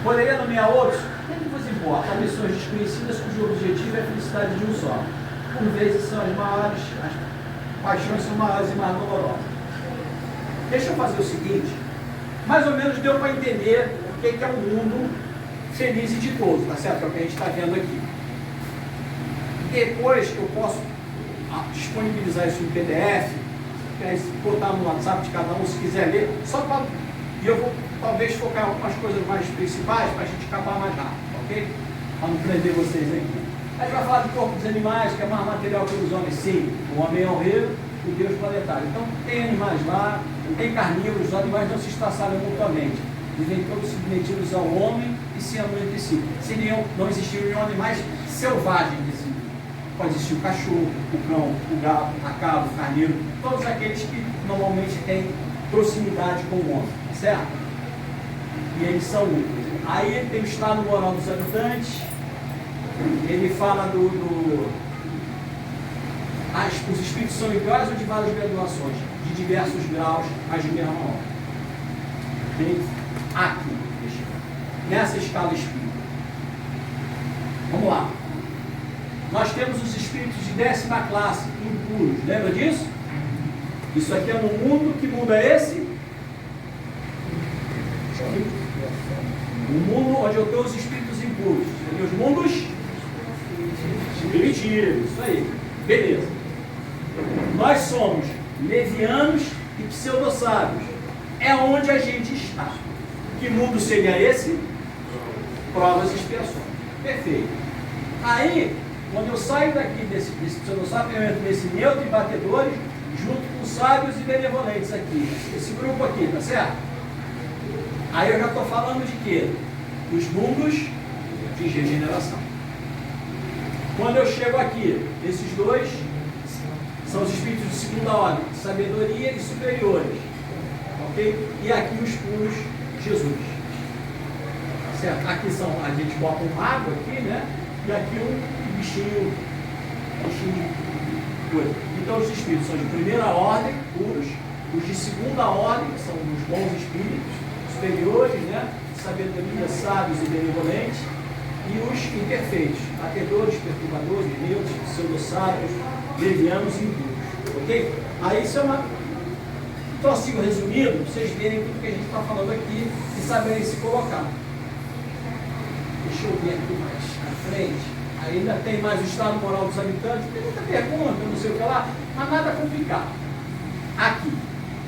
Poderia nomear outros? Nem que vos importa, há missões desconhecidas cujo objetivo é a felicidade de um só. Por vezes são as maiores, as paixões são maiores e mais dolorosas. Deixa eu fazer o seguinte, mais ou menos deu para entender o que é um mundo feliz e ditoso, tá certo? É o que a gente está vendo aqui. Depois eu posso disponibilizar isso em PDF, botar no WhatsApp de cada um, se quiser ler, só para... E eu vou talvez focar em algumas coisas mais principais para a gente acabar mais rápido, ok? Para não prender vocês aqui. A gente vai falar do corpo dos animais, que é mais material que os homens, sim. O homem é o rei, o Deus planetário. Então tem animais lá, tem carnívoros, os animais não se estraçalham mutuamente. Vivem todos submetidos ao homem e se amam entre si. Não existiriam animais selvagens desse mundo. Pode existir o cachorro, o cão, o gato, a cabra, o carneiro, todos aqueles que normalmente têm proximidade com o homem, certo? E eles são únicos. Aí ele tem o estado moral dos habitantes, ele fala os espíritos são iguais ou de várias graduações? De diversos graus, mas de mesma ordem. Ok? Aqui, nessa escala espírita. Vamos lá. Nós temos os espíritos de 10ª classe, impuros. Lembra disso? Isso aqui é no mundo. Que mundo é esse? O mundo onde eu tenho os espíritos impuros. Seria os mundos primitivos. Isso aí. Beleza. Nós somos levianos e pseudo-sábios. É onde a gente está. Que mundo seria esse? Provas e expiações. Perfeito. Aí, quando eu saio daqui desse pseudo-sábio, eu entro nesse neutro e batedores, junto com sábios e benevolentes aqui. Esse grupo aqui, tá certo? Aí eu já estou falando de quê? Os mundos de regeneração. Quando eu chego aqui, esses dois são os espíritos de segunda ordem, sabedoria e superiores. Ok? E aqui os puros Jesus. Tá certo? Aqui são, a gente bota um mago aqui, né? E aqui um bichinho de coisa. Então os espíritos são de primeira ordem, puros. Os de segunda ordem, que são os bons espíritos, superiores, né? Sabedoria, sábios e benevolentes. E os imperfeitos, batedores, perturbadores, neutros, pseudo-sábios, levianos e impuros. Ok? Aí isso é uma trocinho resumido, para vocês verem tudo que a gente está falando aqui e saberem se colocar. Deixa eu ver aqui mais à frente. Ainda tem mais o estado moral dos habitantes. Tem muita pergunta, não sei o que lá, mas nada complicado. Aqui,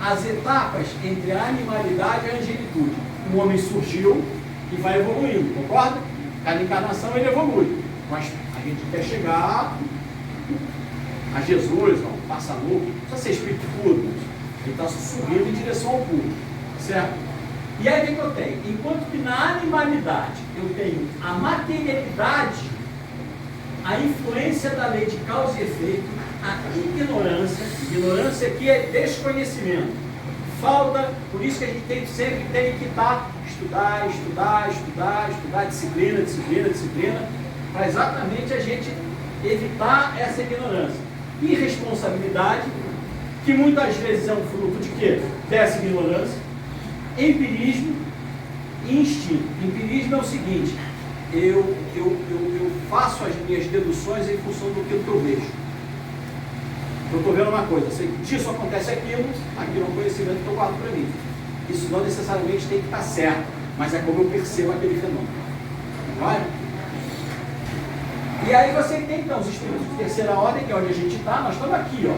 as etapas entre a animalidade e a angelitude. O homem surgiu e vai evoluindo, concorda? Cada encarnação ele evolui. Mas a gente quer chegar a Jesus, ao passa louco, não precisa ser espírito puro. Ele está subindo em direção ao puro, certo? E aí o que eu tenho? Enquanto que na animalidade eu tenho a materialidade, a influência da lei de causa e efeito, a ignorância aqui é desconhecimento, falta, por isso que a gente sempre tem que estudar, disciplina, para exatamente a gente evitar essa ignorância. Irresponsabilidade, que muitas vezes é um fruto de quê? Dessa ignorância. Empirismo e instinto. Empirismo é o seguinte: eu faço as minhas deduções em função do que eu vejo. Eu estou vendo uma coisa, sei que disso acontece aquilo é um conhecimento que eu guardo para mim. Isso não necessariamente tem que estar certo, mas é como eu percebo aquele fenômeno. Não é? E aí você tem então os espíritos de terceira ordem, que é onde a gente está. Nós estamos aqui, ó.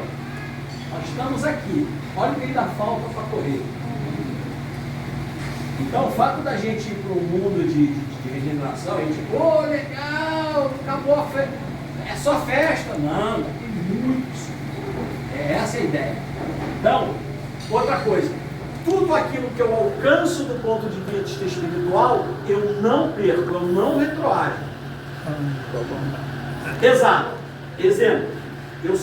Nós estamos aqui. Olha o que ainda falta para correr. Então, o fato da gente ir para um mundo de regeneração, a gente, legal, acabou a festa. É só festa? Não, tem muito. É essa a ideia. Então, outra coisa, tudo aquilo que eu alcanço do ponto de vista espiritual, eu não perco, eu não retroajo. Exato. Exemplo, eu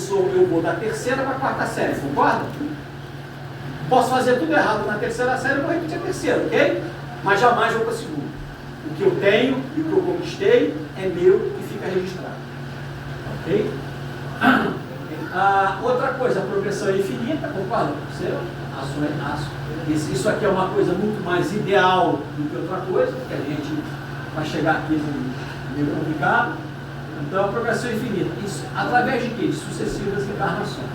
vou da terceira para a quarta série, concorda? Posso fazer tudo errado na terceira série, eu vou repetir a terceira, ok? Mas jamais vou para a segunda. O que eu tenho e o que eu conquistei é meu e fica registrado. Ok? Outra coisa, a progressão é infinita, concorda? Isso aqui é uma coisa muito mais ideal do que outra coisa, porque a gente vai chegar aqui meio complicado. Então, a progressão é infinita. Isso, através de quê? De sucessivas encarnações.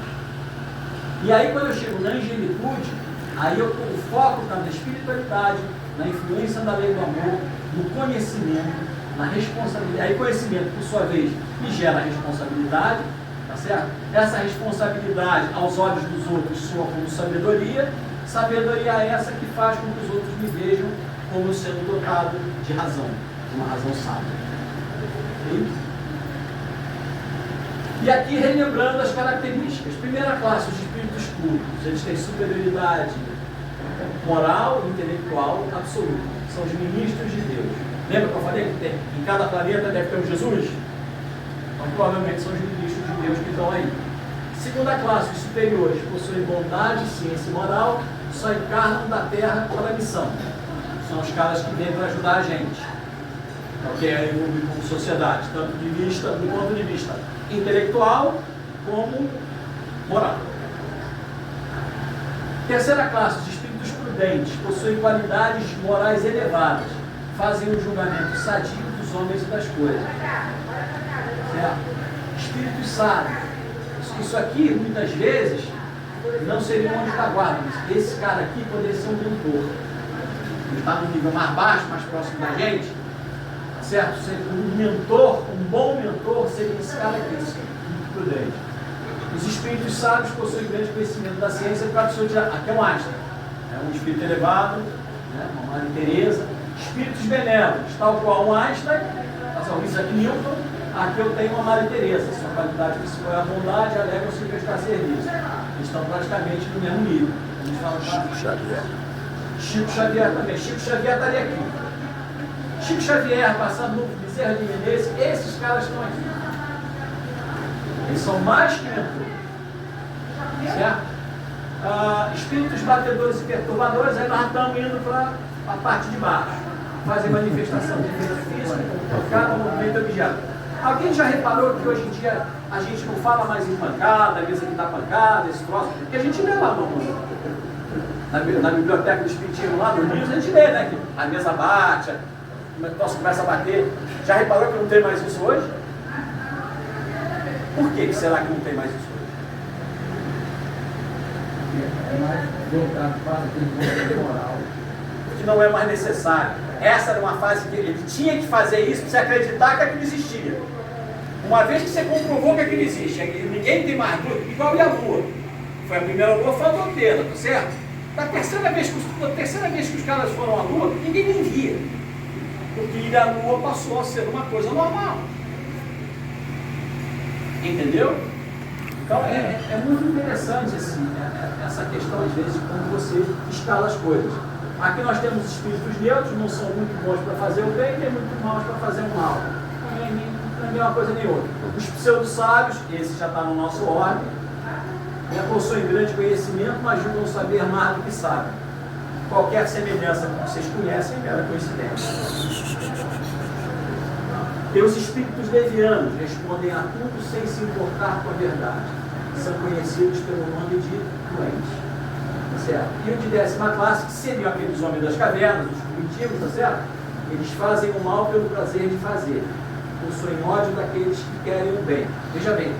E aí, quando eu chego na angelitude, aí o foco está na espiritualidade, na influência da lei do amor, no conhecimento, na responsabilidade. Aí, conhecimento, por sua vez, me gera responsabilidade, tá certo? Essa responsabilidade, aos olhos dos outros, soa como sabedoria. Sabedoria é essa que faz com que os outros me vejam como sendo dotado de razão, de uma razão sábia. Ok? E aqui, relembrando as características. Primeira classe, os espíritos puros. Eles têm superioridade moral e intelectual absoluta. São os ministros de Deus. Lembra que eu falei que em cada planeta deve ter um Jesus? Então, provavelmente são os ministros de Deus que estão aí. Segunda classe, os superiores. Possuem bondade, ciência e moral. Só encarnam da Terra para a missão. São os caras que vêm para ajudar a gente. Ok? Como sociedade. Tanto do ponto de vista intelectual, como moral. Terceira classe, os espíritos prudentes, possuem qualidades morais elevadas, fazem um julgamento sadio dos homens e das coisas. Certo? Espíritos sábios. Isso aqui, muitas vezes, não seria um anjo da guarda, mas esse cara aqui poderia ser um mentor. Ele está no nível mais baixo, mais próximo da gente, certo? Um mentor, um bom mentor seria esse cara aqui, esse espírito prudente. Os espíritos sábios possuem grande conhecimento da ciência, para a pessoa tirar, aqui é um Einstein, é um espírito elevado, né? Uma Maria Teresa. Espíritos benévolos, tal qual um Einstein, o Isaac Newton, aqui eu tenho uma Maria Teresa, sua qualidade principal é a bondade, alegram-se em prestar serviço. Eles estão praticamente no mesmo nível. Chico Xavier. Chico Xavier também. Chico Xavier estaria aqui. Chico Xavier, passando no Bezerra de Menezes, esses caras estão aqui. Eles são mais que mentores. Certo? Espíritos batedores e perturbadores, aí nós estamos indo para a parte de baixo. Fazem manifestação de defesa física, cada movimento objeto. Alguém já reparou que hoje em dia a gente não fala mais em pancada, a mesa que dá pancada, esse troço? Porque a gente lê lá na biblioteca do Espiritismo, lá no livro, a gente lê, né? Que a mesa bate, o troço começa a bater. Já reparou que não tem mais isso hoje? Por que será que não tem mais isso hoje? É mais voltado para a moral. Que não é mais necessário. Essa era uma fase que ele tinha que fazer isso para você acreditar que aquilo existia. Uma vez que você comprovou que aquilo existe, ninguém tem mais dúvida, igual a Lua. Foi a primeira Lua, foi a Doteira, tá certo? Da terceira vez que os caras foram à Lua, ninguém nem via. Porque ir à Lua passou a ser uma coisa normal. Entendeu? Então é muito interessante assim, essa questão, às vezes, quando você escala as coisas. Aqui nós temos espíritos neutros, não são muito bons para fazer o bem, nem muito maus para fazer o mal. Nem uma coisa nem outra. Os pseudo-sábios, esse já está no nosso ordem, possuem grande conhecimento, mas julgam saber mais do que sabem. Qualquer semelhança que vocês conhecem é mera coincidência. E os espíritos levianos respondem a tudo sem se importar com a verdade. São conhecidos pelo nome de doentes. Certo? E o de 10ª classe, que seriam aqueles homens das cavernas, os primitivos, tá certo? Eles fazem o mal pelo prazer de fazer. Possuem ódio daqueles que querem o bem. Veja bem,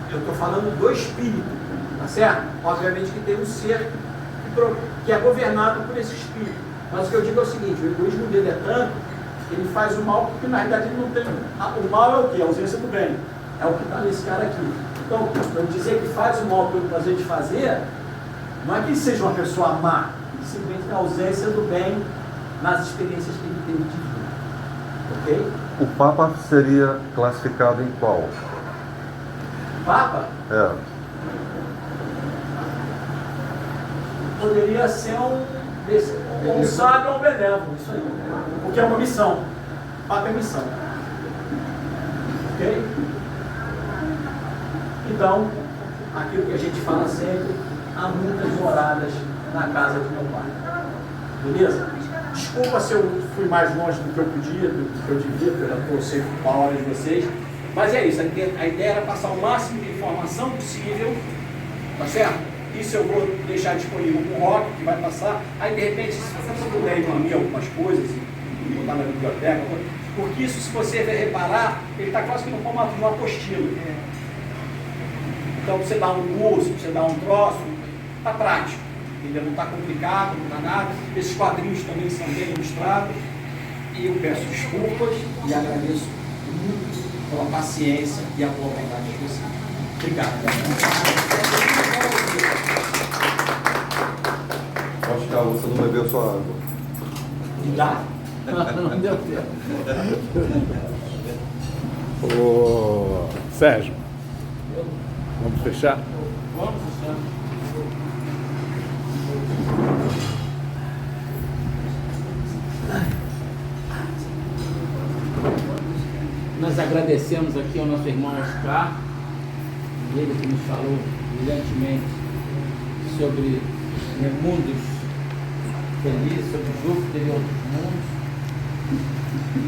eu estou falando do espírito, tá certo? Obviamente que tem um ser que é governado por esse espírito. Mas o que eu digo é o seguinte, o egoísmo dele é tanto, ele faz o mal porque na realidade ele não tem... O mal é o quê? A ausência do bem. É o que está nesse cara aqui. Então, eu dizer que faz o mal pelo prazer de fazer, não é que ele seja uma pessoa má, ele simplesmente tem a ausência do bem nas experiências que ele teve de vida. Ok? O Papa seria classificado em qual? Papa? É. Poderia ser um sábio ou um benévolo, isso aí. Porque é uma missão. Papa é missão. Ok? Então, aquilo que a gente fala sempre, há muitas moradas na casa de meu pai. Beleza? Desculpa se eu fui mais longe do que eu podia, do que eu devia, porque eu já estou sempre com a hora de vocês. Mas é isso, a ideia era passar o máximo de informação possível, tá certo? Isso eu vou deixar disponível com o Rock, que vai passar. Aí, de repente, se você puder imprimir algumas coisas e botar na biblioteca, porque isso, se você reparar, ele está quase que no formato de uma apostila. Então, você dá um curso, você dá um troço, está prático, entendeu? Não está complicado, não está nada. Esses quadrinhos também são bem ilustrados. E eu peço desculpas e agradeço muito pela paciência e a boa vontade de vocês. Obrigado. Acho que você não bebeu sua água. Me dá? Não deu tempo. Ô, Sérgio, vamos fechar? Vamos fechar. Nós agradecemos aqui ao nosso irmão Oscar, ele que nos falou brilhantemente sobre mundos felizes, sobre Júpiter e outros mundos. E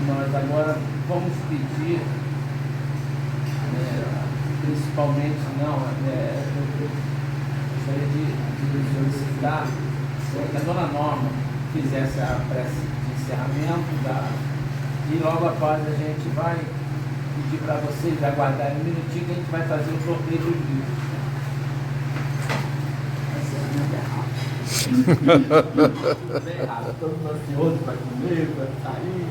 nós agora vamos pedir principalmente, eu gostaria de solicitar que a dona Norma fizesse a prece de encerramento e logo após a gente vai pedir para vocês aguardarem um minutinho que a gente vai fazer o sorteio dos livros. Tudo bem errado, todo mundo ansioso para comer, para sair.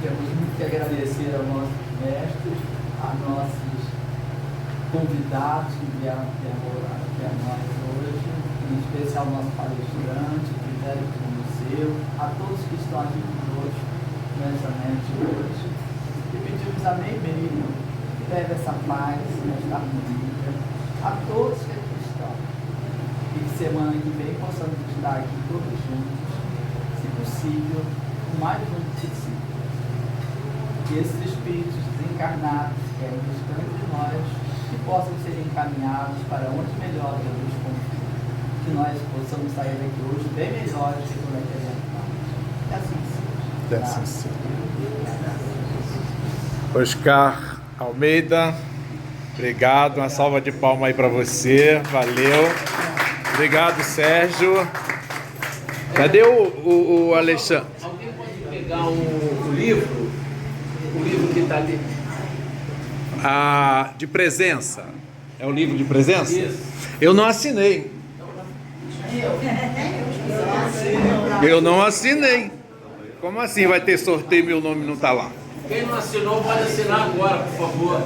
Temos muito que agradecer aos nossos mestres, a nossos convidados que vieram até nós hoje, em especial ao nosso palestrante, Critério do Museu, a todos que estão aqui conosco nessa noite hoje. E pedimos a Mãe Maria que leve essa paz, esta harmonia a todos que aqui estão. E que semana que vem possamos estar aqui todos juntos, se possível, o mais juntos possível. Que esses espíritos desencarnados que ainda estão entre nós, que possam ser encaminhados para onde melhor Deus confia. Que nós possamos sair daqui hoje bem melhores do que quando é que a gente está. E assim seja. Que assim seja. Oscar Almeida, obrigado. Uma salva de palmas aí para você. Valeu. Obrigado, Sérgio. Cadê o Alexandre? Alguém pode pegar o livro que está ali? De presença. É o livro de presença? Isso. Eu não assinei. Eu não assinei. Como assim vai ter sorteio e meu nome não está lá? Quem não assinou pode assinar agora, por favor.